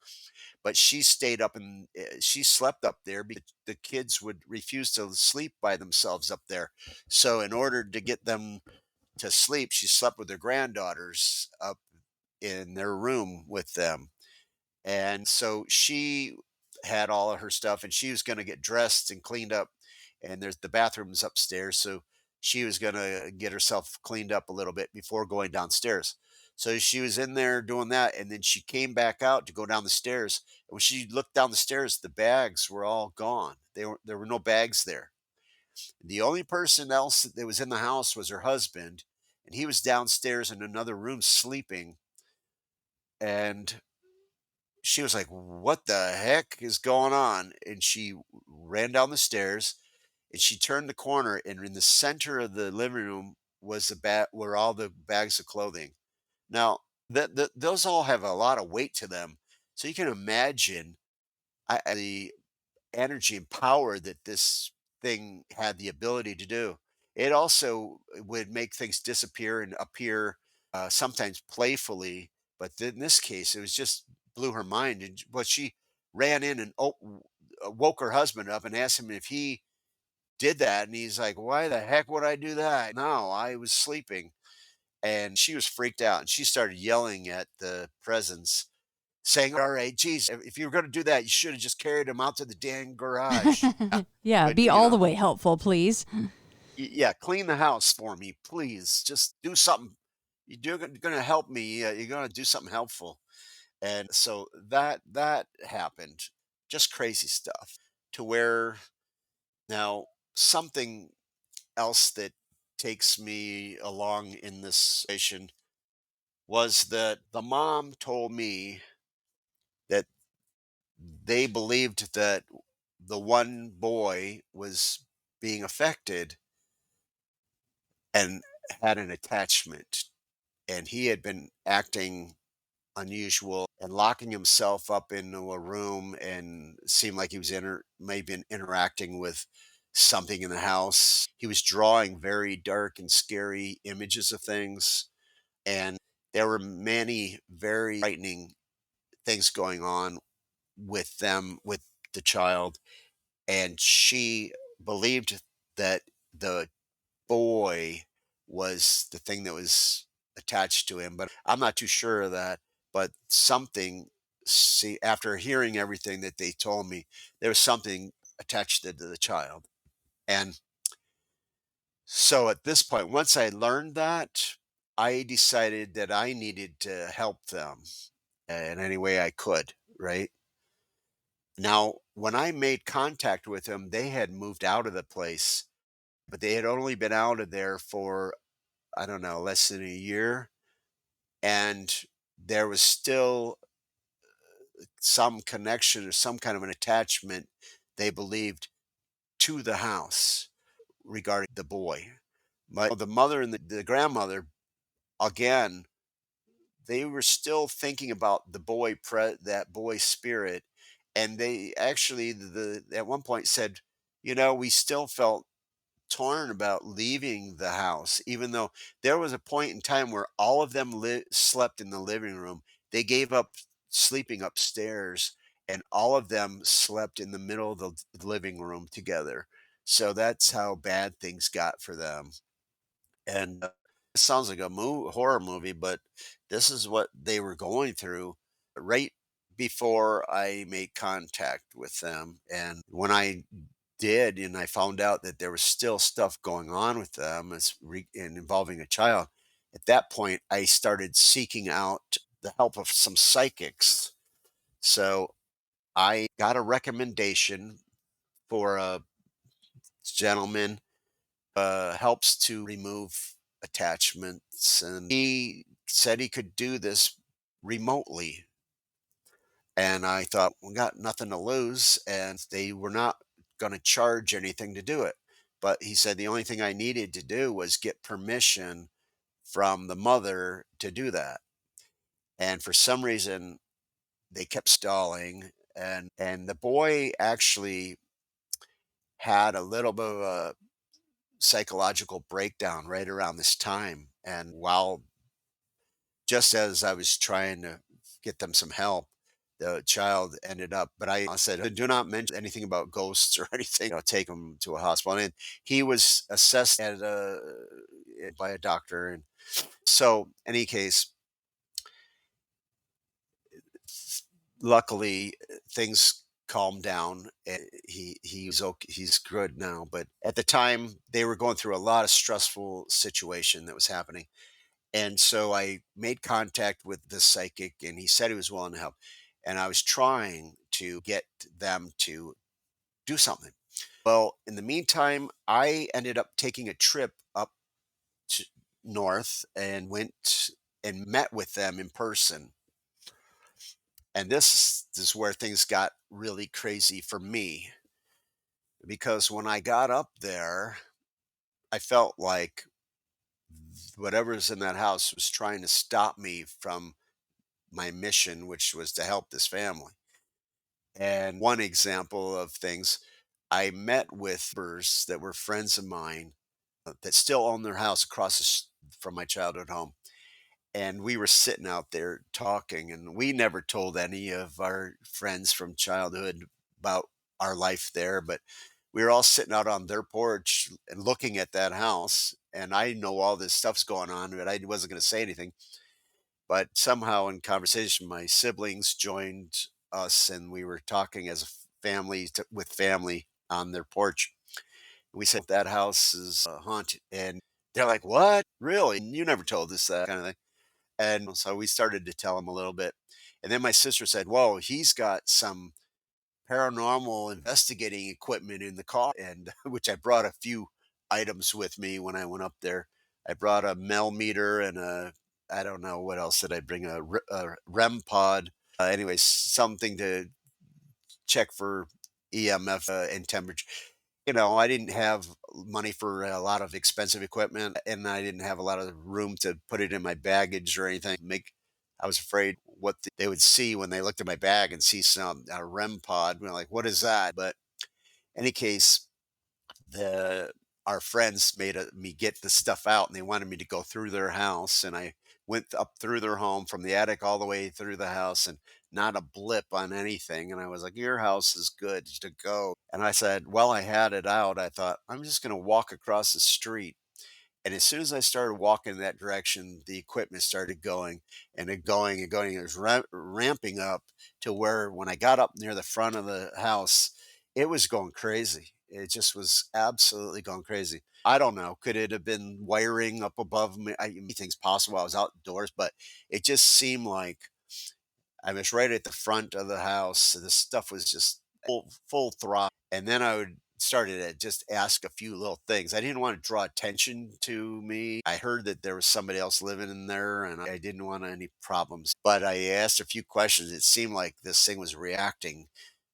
but she stayed up and she slept up there because the kids would refuse to sleep by themselves up there. So, in order to get them to sleep, she slept with her granddaughters up in their room with them. And so she had all of her stuff and she was going to get dressed and cleaned up. And there's the bathrooms upstairs. So she was going to get herself cleaned up a little bit before going downstairs. So she was in there doing that. And then she came back out to go down the stairs. And when she looked down the stairs, the bags were all gone. There were no bags there. The only person else that was in the house was her husband. And he was downstairs in another room sleeping. And she was like, "What the heck is going on?" And she ran down the stairs and she turned the corner, and in the center of the living room was the bat were all the bags of clothing. Now, those all have a lot of weight to them. So you can imagine the energy and power that this thing had the ability to do. It also would make things disappear and appear sometimes playfully, but in this case, it was just blew her mind. And but she ran in and woke her husband up and asked him if he did that, and he's like, "Why the heck would I do that? No, I was sleeping." And she was freaked out, and she started yelling at the presence, saying, "All right, geez, if you were going to do that, you should have just carried him out to the dang garage." Yeah, But be all the way helpful, please. yeah, clean the house for me, please. Just do something. You're going to help me. You're going to do something helpful. And so that happened. Just crazy stuff. To where now something else that takes me along in this situation was that the mom told me that they believed that the one boy was being affected and had an attachment, and he had been acting unusual and locking himself up into a room and seemed like he was maybe interacting with something in the house. He was drawing very dark and scary images of things, and there were many very frightening things going on with the child, and she believed that the boy was the thing that was attached to him, but I'm not too sure of that. But something, see, after hearing everything that they told me, there was something attached to the child. And so at this point, once I learned that, I decided that I needed to help them in any way I could, right? Now, when I made contact with them, they had moved out of the place, but they had only been out of there for, I don't know, less than a year. And there was still some connection or some kind of an attachment, they believed, to the house regarding the boy. But the mother and the grandmother, again, they were still thinking about that boy spirit. And they actually, at one point said, we still felt torn about leaving the house, even though there was a point in time where all of them slept in the living room. They gave up sleeping upstairs, and all of them slept in the middle of the living room together. So that's how bad things got for them. And it sounds like a horror movie, but this is what they were going through right before I made contact with them. And when I did, and I found out that there was still stuff going on with them and involving a child, at that point, I started seeking out the help of some psychics. So I got a recommendation for a gentleman helps to remove attachments, and he said he could do this remotely. And I thought, we got nothing to lose, and they were not going to charge anything to do it. But he said the only thing I needed to do was get permission from the mother to do that. And for some reason, they kept stalling, and the boy actually had a little bit of a psychological breakdown right around this time. And while just as I was trying to get them some help, the child ended up, but I said, do not mention anything about ghosts or anything. Take him to a hospital. And he was assessed by a doctor. And so, any case, luckily, things calmed down. And he's okay. He's good now. But at the time, they were going through a lot of stressful situation that was happening. And so I made contact with the psychic, and he said he was willing to help. And I was trying to get them to do something. Well, in the meantime, I ended up taking a trip up to north and went and met with them in person. And this is where things got really crazy for me, because when I got up there, I felt like whatever's in that house was trying to stop me from my mission, which was to help this family. And one example of things, I met with neighbors that were friends of mine that still own their house across from my childhood home. And we were sitting out there talking, and we never told any of our friends from childhood about our life there. But we were all sitting out on their porch and looking at that house. And I know all this stuff's going on, but I wasn't going to say anything. But somehow in conversation, my siblings joined us, and we were talking as a family with family on their porch. We said that house is haunted, and they're like, "What? Really? You never told us that kind of thing." And so we started to tell them a little bit, and then my sister said, "Whoa, he's got some paranormal investigating equipment in the car," and which I brought a few items with me when I went up there. I brought a Mel meter and I don't know what else did I bring, a REM pod. Anyways, something to check for EMF and temperature. I didn't have money for a lot of expensive equipment, and I didn't have a lot of room to put it in my baggage or anything. I was afraid what they would see when they looked at my bag and see some a REM pod. Like, what is that? But any case, the our friends made me get the stuff out, and they wanted me to go through their house, and I went up through their home from the attic all the way through the house, and not a blip on anything. And I was like, your house is good to go. And I said, well, I had it out. I thought, I'm just going to walk across the street. And as soon as I started walking in that direction, the equipment started going and going. It was ramping up to where when I got up near the front of the house, it was going crazy. It just was absolutely going crazy. I don't know. Could it have been wiring up above me? Anything's possible. I was outdoors, but it just seemed like I was right at the front of the house. The stuff was just full throttle. And then I would started to just ask a few little things. I didn't want to draw attention to me. I heard that there was somebody else living in there, and I didn't want any problems. But I asked a few questions. It seemed like this thing was reacting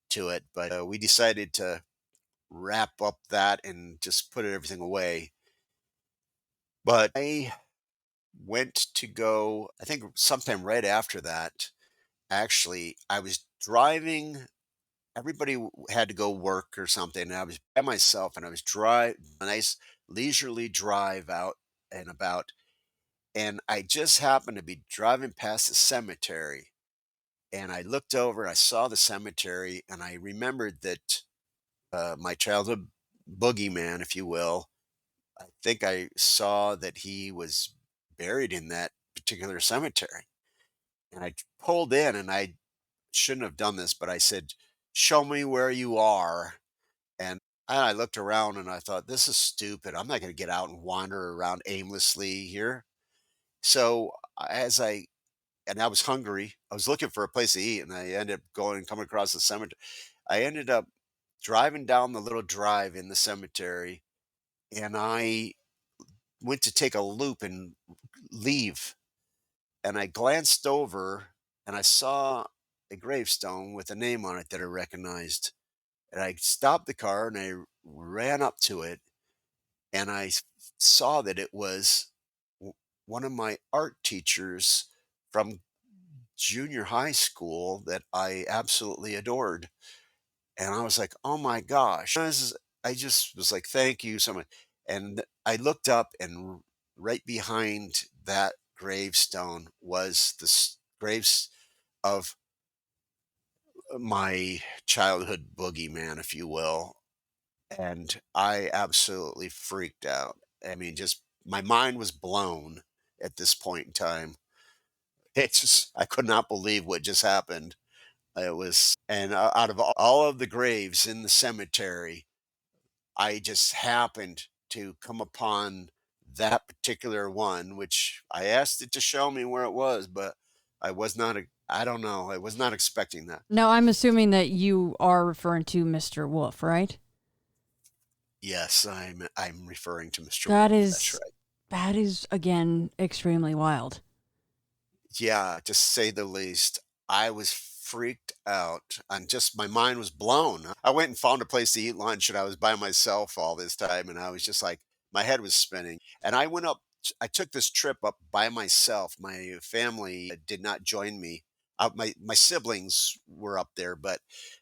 to it. But we decided to wrap up that and just put everything away. But I went to go, I think sometime right after that, actually, I was driving. Everybody had to go work or something, and I was by myself, and I was drive a nice leisurely drive out and about, and I just happened to be driving past the cemetery, and I looked over, I saw the cemetery, and I remembered that my childhood boogeyman, if you will, I think I saw that he was buried in that particular cemetery, and I pulled in, and I shouldn't have done this, but I said, "Show me where you are." And I looked around and I thought, this is stupid. I'm not going to get out and wander around aimlessly here. So and I was hungry. I was looking for a place to eat, and I ended up coming across the cemetery. I ended up driving down the little drive in the cemetery, and I went to take a loop and leave. And I glanced over and I saw a gravestone with a name on it that I recognized. And I stopped the car and I ran up to it, and saw that it was one of my art teachers from junior high school that I absolutely adored. And I was like, oh my gosh. I just was like, thank you so much. And I looked up, and right behind that gravestone was the graves of my childhood boogeyman, if you will. And I absolutely freaked out. I mean, just my mind was blown at this point in time. It's just, I could not believe what just happened. It was, and out of all of the graves in the cemetery, I just happened to come upon that particular one, which I asked it to show me where it was, but I was not, I don't know, I was not expecting that. Now, I'm assuming that you are referring to Mr. Wolf, right? Yes, I'm referring to Mr. That Wolf. That's is right. that is again extremely wild. Yeah, to say the least. I was freaked out and just my mind was blown. I went and found a place to eat lunch and I was by myself all this time and I was just like my head was spinning. And I took this trip up by myself. My family did not join me. My siblings were up there, but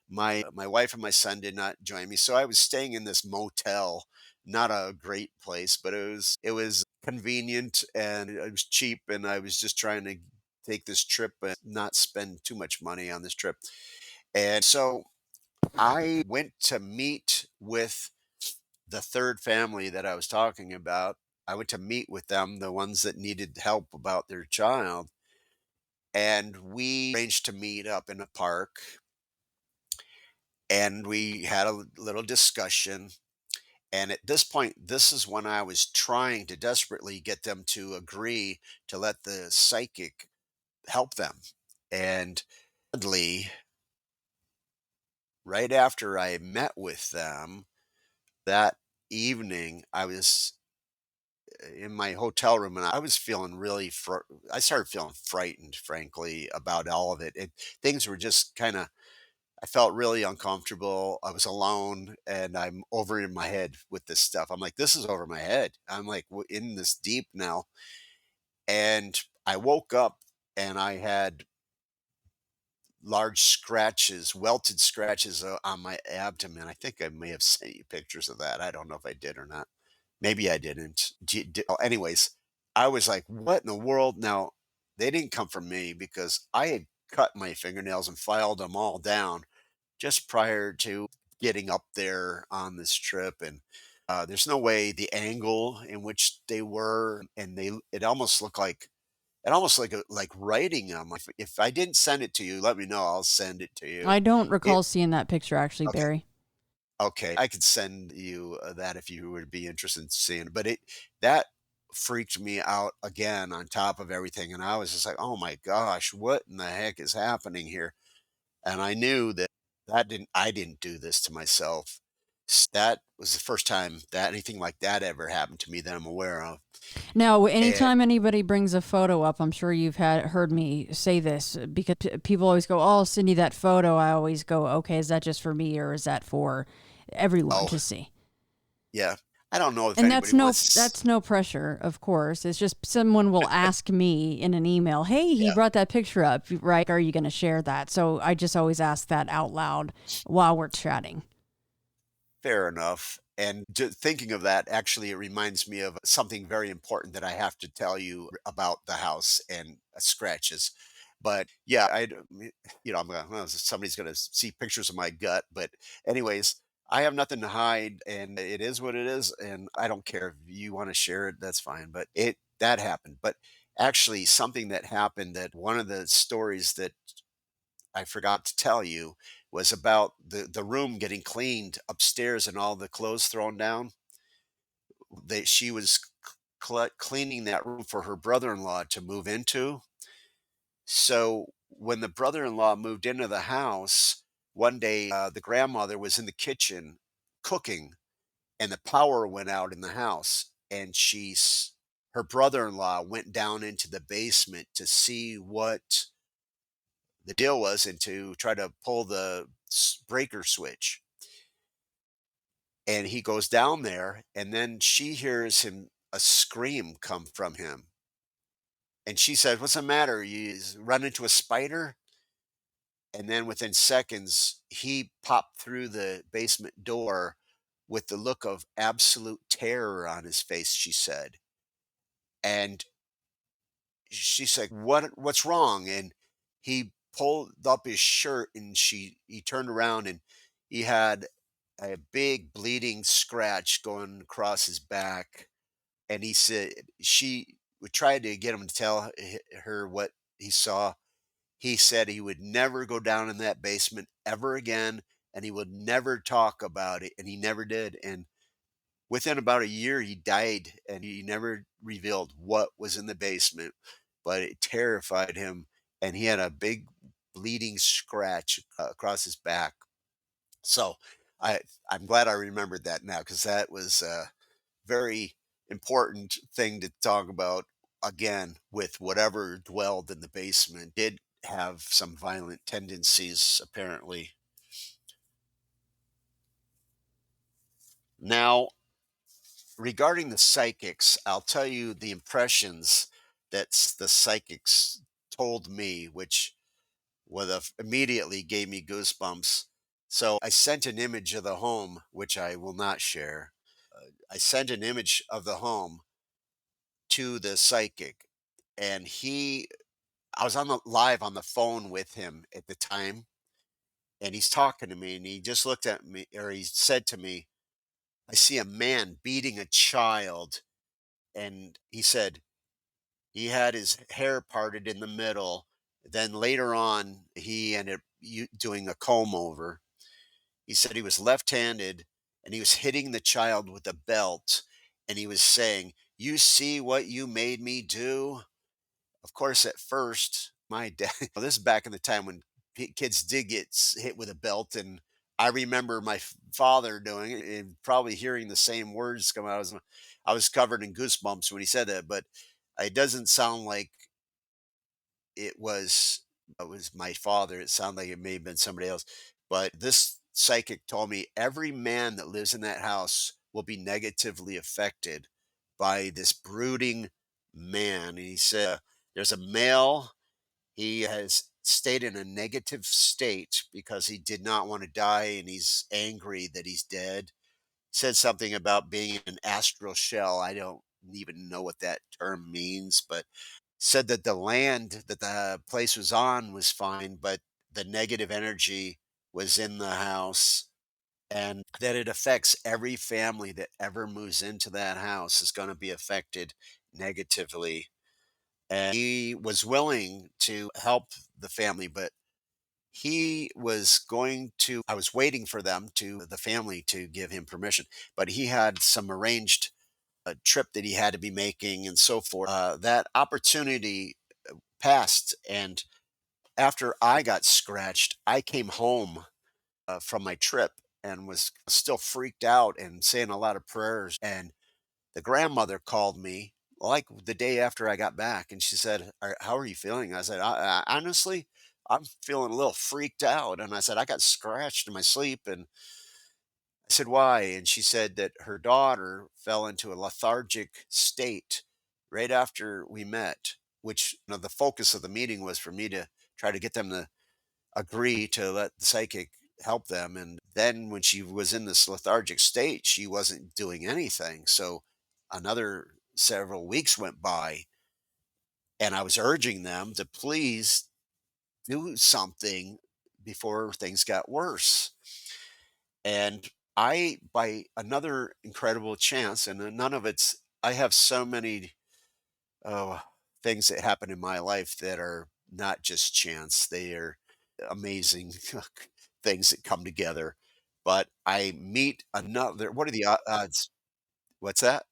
my wife and my son did not join me. So I was staying in this motel, not a great place, but it was convenient and it was cheap and I was just trying to take this trip and not spend too much money on this trip. And so I went to meet with the third family that I was talking about. I went to meet with them, the ones that needed help about their child. And we arranged to meet up in a park and we had a little discussion. And at this point, this is when I was trying to desperately get them to agree to let the psychic help them. And oddly, right after I met with them that evening, I was in my hotel room and I was feeling I started feeling frightened, frankly, about all of it. Things were just kind of, I felt really uncomfortable. I was alone and I'm over in my head with this stuff. I'm like, this is over my head. I'm like in this deep now. And I woke up and I had large scratches, welted scratches on my abdomen. I think I may have sent you pictures of that. I don't know if I did or not. Maybe I didn't. Anyways, I was like, what in the world? Now, they didn't come from me because I had cut my fingernails and filed them all down just prior to getting up there on this trip. And there's no way the angle in which they were, and it almost looked like like writing them. If I didn't send it to you, let me know. I'll send it to you. I don't It recall seeing that picture actually, okay. Barry. Okay, I could send you that if you would be interested in seeing it. But that freaked me out again on top of everything, and I was just like, "Oh my gosh, what in the heck is happening here?" And I knew that I didn't do this to myself. That was the first time that anything like that ever happened to me that I'm aware of. Now, And anytime anybody brings a photo up, I'm sure you've heard me say this because people always go, "Oh, I'll send you that photo." I always go, "Okay, is that just for me or is that for everyone oh to see?" yeah, I don't know if And anybody wants. that's no pressure, of course. It's just someone will ask me in an email, "Hey, he Yeah, brought that picture up, right? Are you going to share that?" So I just always ask that out loud while we're chatting. fair enough. And thinking of that, actually, it reminds me of something very important that I have to tell you about the house and scratches. But yeah, I'm going, well, somebody's going to see pictures of my gut. But, anyways, I have nothing to hide and it is what it is. And I don't care if you want to share it, that's fine. But that happened. But actually, something that happened, that one of the stories that I forgot to tell you was about the room getting cleaned upstairs and all the clothes thrown down. She was cleaning that room for her brother-in-law to move into. So when the brother-in-law moved into the house, one day the grandmother was in the kitchen cooking, and the power went out in the house, and her brother-in-law went down into the basement to see what the deal was and to try to pull the breaker switch. And he goes down there, and then she hears a scream come from him. And she says, "What's the matter? You run into a spider?" And then within seconds, he popped through the basement door with the look of absolute terror on his face, she said. And she said, what's wrong? And he pulled up his shirt and he turned around and he had a big bleeding scratch going across his back. And he said she would try to get him to tell her what he saw. He said he would never go down in that basement ever again, and he would never talk about it, and he never did. And within about a year, he died, and he never revealed what was in the basement, but it terrified him, and he had a big bleeding scratch across his back. So I I'm glad I remembered that now because that was a very important thing to talk about again with whatever dwelled in the basement did have some violent tendencies apparently. Now, regarding the psychics, I'll tell you the impressions that the psychics told me, which immediately gave me goosebumps. So I sent an image of the home, which I will not share. I sent an image of the home to the psychic, and I was on the live on the phone with him at the time, and he's talking to me, and he just looked at me, or he said to me, "I see a man beating a child," and he said he had his hair parted in the middle. Then later on, he ended up doing a comb over. He said he was left-handed, and he was hitting the child with a belt, and he was saying, "You see what you made me do?" Of course, at first, my dad, this is back in the time when kids did get hit with a belt. And I remember my father doing it and probably hearing the same words come out. I was covered in goosebumps when he said that, but it doesn't sound like it was my father. It sounded like it may have been somebody else. But this psychic told me every man that lives in that house will be negatively affected by this brooding man. And he said there's a male. He has stayed in a negative state because he did not want to die and he's angry that he's dead. Said something about being in an astral shell. I don't even know what that term means, but said that the land that the place was on was fine, but the negative energy was in the house, and that it affects every family that ever moves into that house is going to be affected negatively. And he was willing to help the family, but I was waiting for the family to give him permission, but he had some arranged a trip that he had to be making and so forth. That opportunity passed. And after I got scratched, I came home from my trip and was still freaked out and saying a lot of prayers. And the grandmother called me like the day after I got back, and she said, How are you feeling?" I said, Honestly, I'm feeling a little freaked out." And I said, "I got scratched in my sleep." And I said, "Why?" And she said that her daughter fell into a lethargic state right after we met, which the focus of the meeting was for me to try to get them to agree to let the psychic help them. And then when she was in this lethargic state, she wasn't doing anything. So another several weeks went by, and I was urging them to please do something before things got worse. And by another incredible chance, and none of I have so many oh, things that happen in my life that are not just chance. They are amazing things that come together. But I meet another. What are the odds? What's that?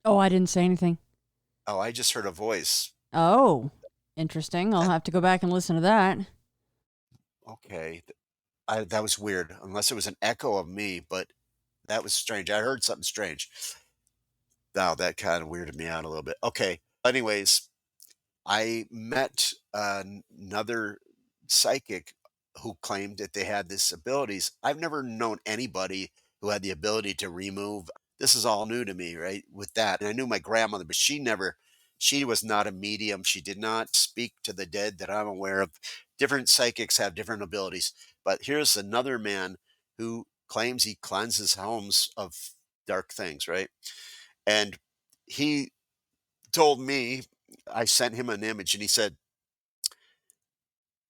Oh, I didn't say anything. Oh, I just heard a voice. Oh, interesting. I'll That, have to go back and listen to that. okay, that was weird. Unless it was an echo of me, but that was strange. I heard something strange. Now that kind of weirded me out a little bit. Okay. Anyways, I met another psychic who claimed that they had this abilities. I've never known anybody who had the ability to remove. This is all new to me, right? With that, and I knew my grandmother, but she was not a medium. She did not speak to the dead that I'm aware of. Different psychics have different abilities, but here's another man who claims he cleanses homes of dark things, right? And he told me, I sent him an image and he said,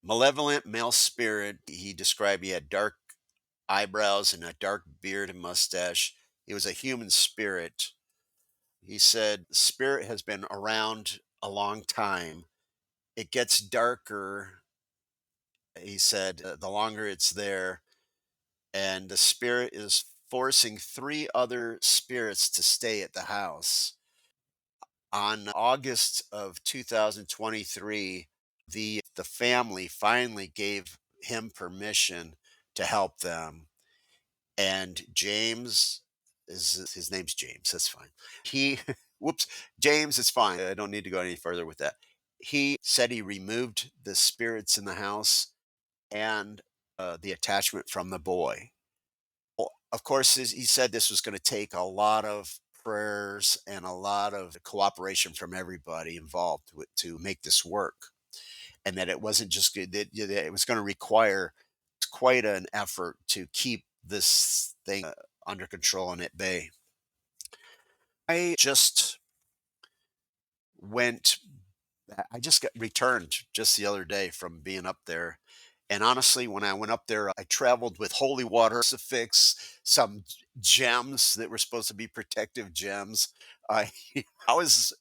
malevolent male spirit. He described he had dark eyebrows and a dark beard and mustache. He was a human spirit. He said, spirit has been around a long time. It gets darker. He said, the longer it's there, and the spirit is forcing three other spirits to stay at the house. On August of 2023, the family finally gave him permission to help them. And James is his name's James. That's fine. He whoops, James, it's fine. I don't need to go any further with that. He said he removed the spirits in the house and the attachment from the boy. Well, of course, he said this was going to take a lot of prayers and a lot of cooperation from everybody involved to make this work, and that it wasn't just good. That it was going to require quite an effort to keep this thing under control and at bay. I just went. I just got returned just the other day from being up there. And honestly, when I went up there, I traveled with holy water, crucifix, some gems that were supposed to be protective gems. I I was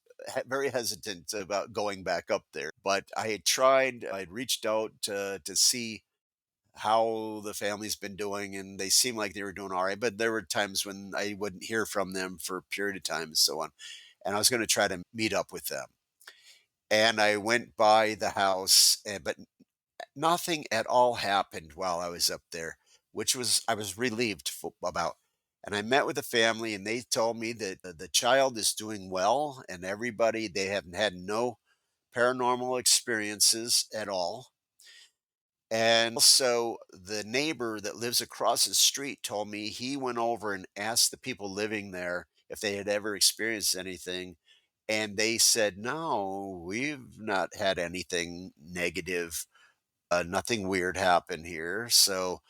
very hesitant about going back up there, but I had tried. I'd reached out to see how the family's been doing, and they seemed like they were doing all right. But there were times when I wouldn't hear from them for a period of time and so on. And I was going to try to meet up with them. And I went by the house, but nothing at all happened while I was up there, which was I was relieved about. And I met with the family, and they told me that the child is doing well, and everybody they haven't had no paranormal experiences at all. And also, the neighbor that lives across the street told me he went over and asked the people living there if they had ever experienced anything. And they said, no, we've not had anything negative. Nothing weird happened here. So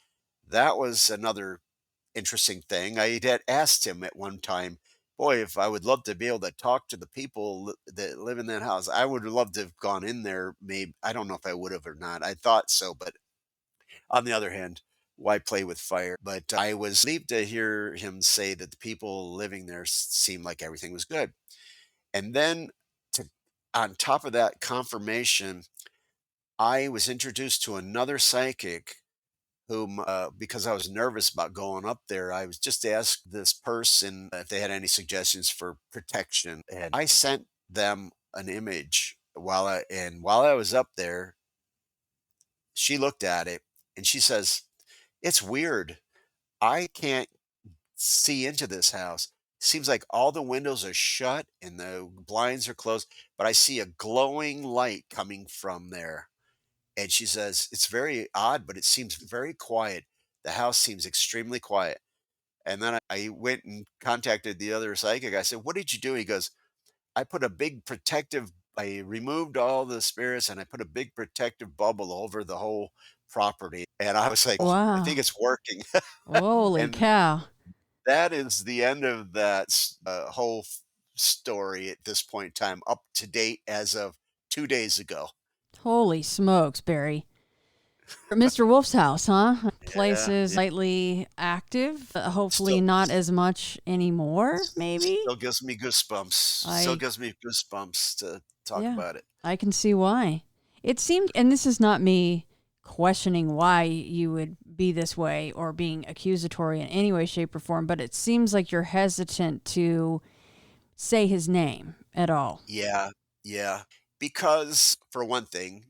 that was another interesting thing. I had asked him at one time, boy, if I would love to be able to talk to the people that live in that house, I would love to have gone in there. Maybe I don't know if I would have or not. I thought so, but on the other hand, why play with fire? But I was relieved to hear him say that the people living there seemed like everything was good. And then to on top of that confirmation, I was introduced to another psychic whom, because I was nervous about going up there, I was just asked this person if they had any suggestions for protection. And I sent them an image while I was up there, she looked at it and she says, it's weird. I can't see into this house. Seems like all the windows are shut and the blinds are closed, but I see a glowing light coming from there. And she says, it's very odd, but it seems very quiet. The house seems extremely quiet. And then I went and contacted the other psychic. I said, what did you do? He goes, I put a big protective, I removed all the spirits and I put a big protective bubble over the whole property. And I was like, "Oh, I think Wow. it's working." Holy And cow. that is the end of that whole story at this point in time, up to date as of 2 days ago. Holy smokes, Barry. Mr. Wolf's house, huh? Place Yeah, is slightly active. Hopefully still not as much anymore, maybe. still gives me goosebumps. Still I gives me goosebumps to talk Yeah, about it. I can see why. It seemed, and this is not me questioning why you would be this way or being accusatory in any way, shape, or form, but it seems like you're hesitant to say his name at all. Yeah, yeah. Because for one thing,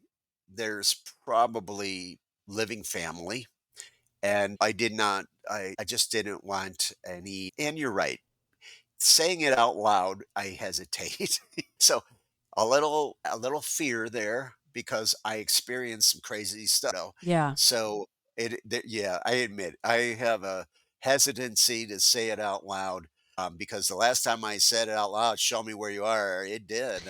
there's probably living family. And I did not, I just didn't want any, and you're right. Saying it out loud, I hesitate. So a little fear there because I experienced some crazy stuff. Yeah. So yeah, I admit I have a hesitancy to say it out loud, because the last time I said it out loud, show me where you are, it did.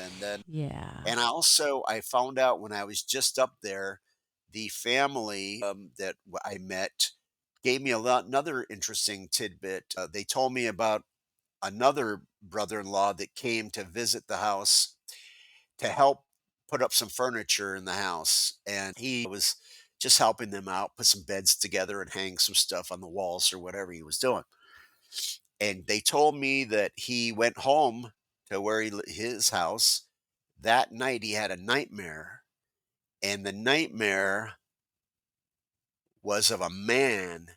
Yeah. And I found out when I was just up there, the family, that I met, gave me another interesting tidbit. They told me about another brother-in-law that came to visit the house to help put up some furniture in the house. And he was just helping them out, put some beds together and hang some stuff on the walls or whatever he was doing. And they told me that he went home to where his house. That night he had a nightmare, and the nightmare was of a man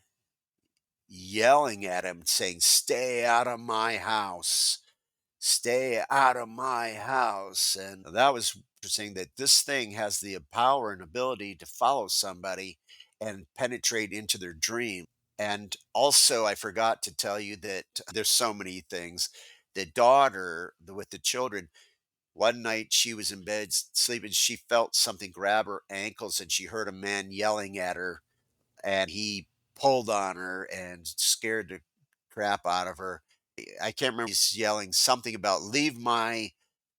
yelling at him saying, "Stay out of my house. Stay out of my house." And that was interesting, that this thing has the power and ability to follow somebody and penetrate into their dream. And also, I forgot to tell you that there's so many things. The daughter with the children, one night she was in bed sleeping, she felt something grab her ankles and she heard a man yelling at her, and he pulled on her and scared the crap out of her. I can't remember. He's yelling something about "leave my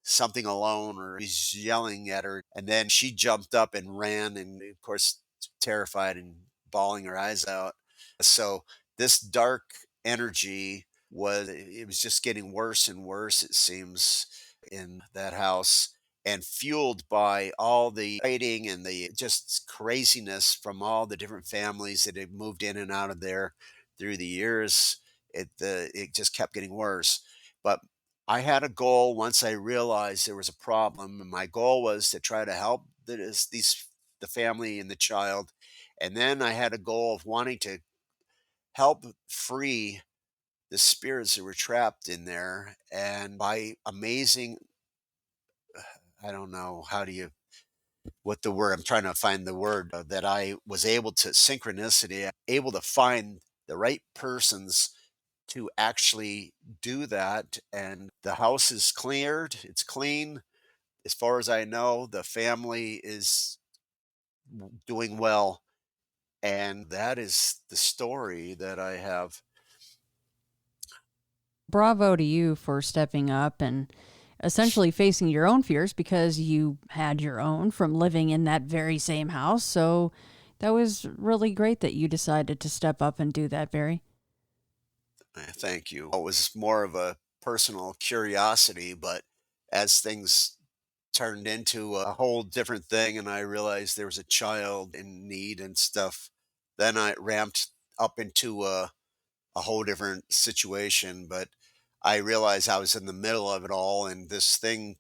something alone," or he's yelling at her. And then she jumped up and ran, and of course, terrified and bawling her eyes out. So this dark energy it was just getting worse and worse, it seems, in that house, and fueled by all the fighting and the just craziness from all the different families that had moved in and out of there through the years. It just kept getting worse. But I had a goal once I realized there was a problem, and my goal was to try to help the family and the child. And then I had a goal of wanting to help free the spirits that were trapped in there. And by amazing, I don't know, what the word, I'm trying to find the word, that I was able to synchronicity, able to find the right persons to actually do that. And the house is cleared, it's clean. As far as I know, the family is doing well. And that is the story that I have. Bravo to you for stepping up and essentially facing your own fears, because you had your own from living in that very same house. So that was really great that you decided to step up and do that, Barry. Thank you. It was more of a personal curiosity, but as things turned into a whole different thing and I realized there was a child in need and stuff, then I ramped up into a whole different situation. But I realized I was in the middle of it all, and this thing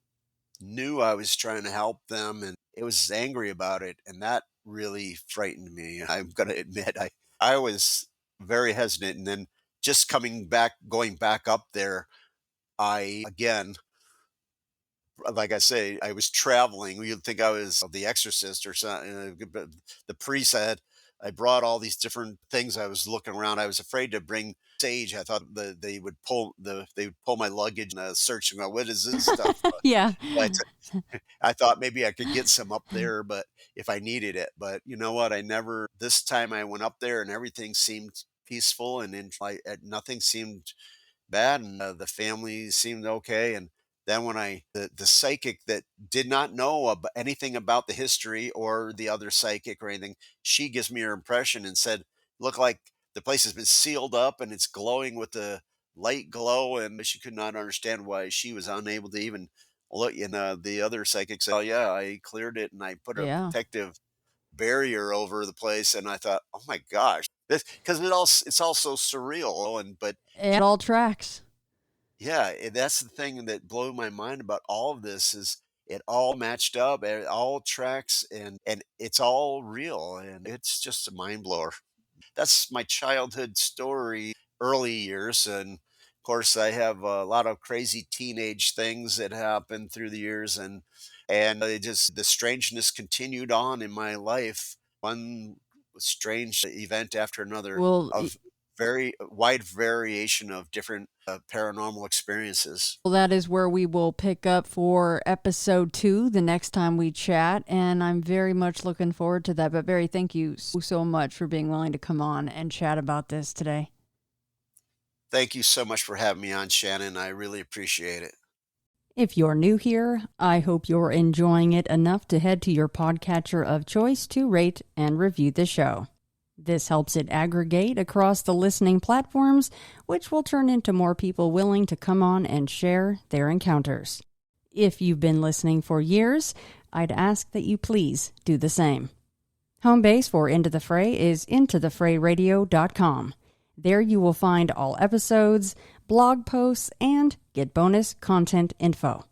knew I was trying to help them, and it was angry about it, and that really frightened me. I'm going to admit, I was very hesitant. And then just going back up there, I again, like I say, I was traveling. You'd think I was the exorcist or something. But the priest I brought all these different things. I was looking around. I was afraid to bring sage. I thought they would pull my luggage and search and go, "What is this stuff?" Yeah. But I thought maybe I could get some up there, but if I needed it. But you know what? I never. This time I went up there and everything seemed peaceful, and nothing seemed bad, and the family seemed okay. And then when the psychic that did not know anything about the history or the other psychic or anything, she gives me her impression and said, "Look like the place has been sealed up and it's glowing with the light glow," and she could not understand why she was unable to even look. And the other psychic said, "Oh yeah, I cleared it and I put a Yeah. protective barrier over the place." And I thought, "Oh my gosh," this because it's all so surreal. But It all tracks. yeah, that's the thing that blew my mind about all of this is it all matched up, it all tracks, and it's all real, and it's just a mind blower. That's my childhood story, early years, and of course I have a lot of crazy teenage things that happened through the years, and it just the strangeness continued on in my life, one strange event after another Well, of very wide variation of different paranormal experiences. well, that is where we will pick up for episode 2 the next time we chat, and I'm very much looking forward to that. But Barry, thank you so much for being willing to come on and chat about this today. Thank you so much for having me on, Shannon. I really appreciate it. If you're new here, I hope you're enjoying it enough to head to your podcatcher of choice to rate and review the show. This helps it aggregate across the listening platforms, which will turn into more people willing to come on and share their encounters. If you've been listening for years, I'd ask that you please do the same. Home base for Into the Fray is intothefrayradio.com. There you will find all episodes, blog posts, and get bonus content info.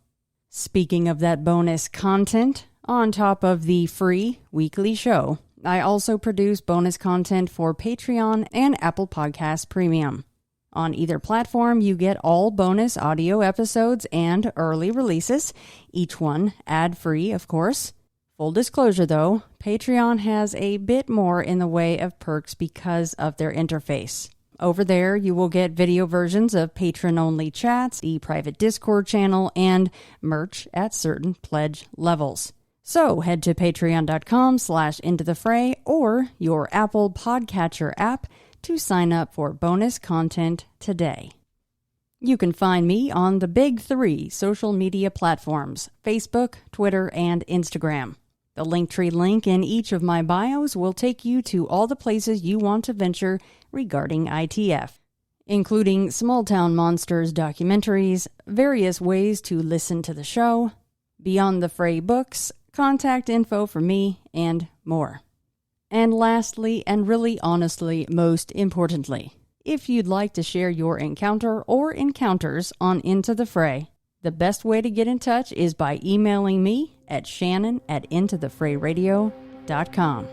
Speaking of that bonus content, on top of the free weekly show, I also produce bonus content for Patreon and Apple Podcasts Premium. On either platform, you get all bonus audio episodes and early releases, each one ad-free, of course. Full disclosure, though, Patreon has a bit more in the way of perks because of their interface. Over there, you will get video versions of patron-only chats, the private Discord channel, and merch at certain pledge levels. So head to patreon.com/intothefray or your Apple Podcatcher app to sign up for bonus content today. You can find me on the big three social media platforms, Facebook, Twitter, and Instagram. The Linktree link in each of my bios will take you to all the places you want to venture regarding ITF, including Small Town Monsters documentaries, various ways to listen to the show, Beyond the Fray books, contact info for me, and more. And lastly, and really honestly most importantly, if you'd like to share your encounter or encounters on Into the Fray, the best way to get in touch is by emailing me at shannon@intothefrayradio.com.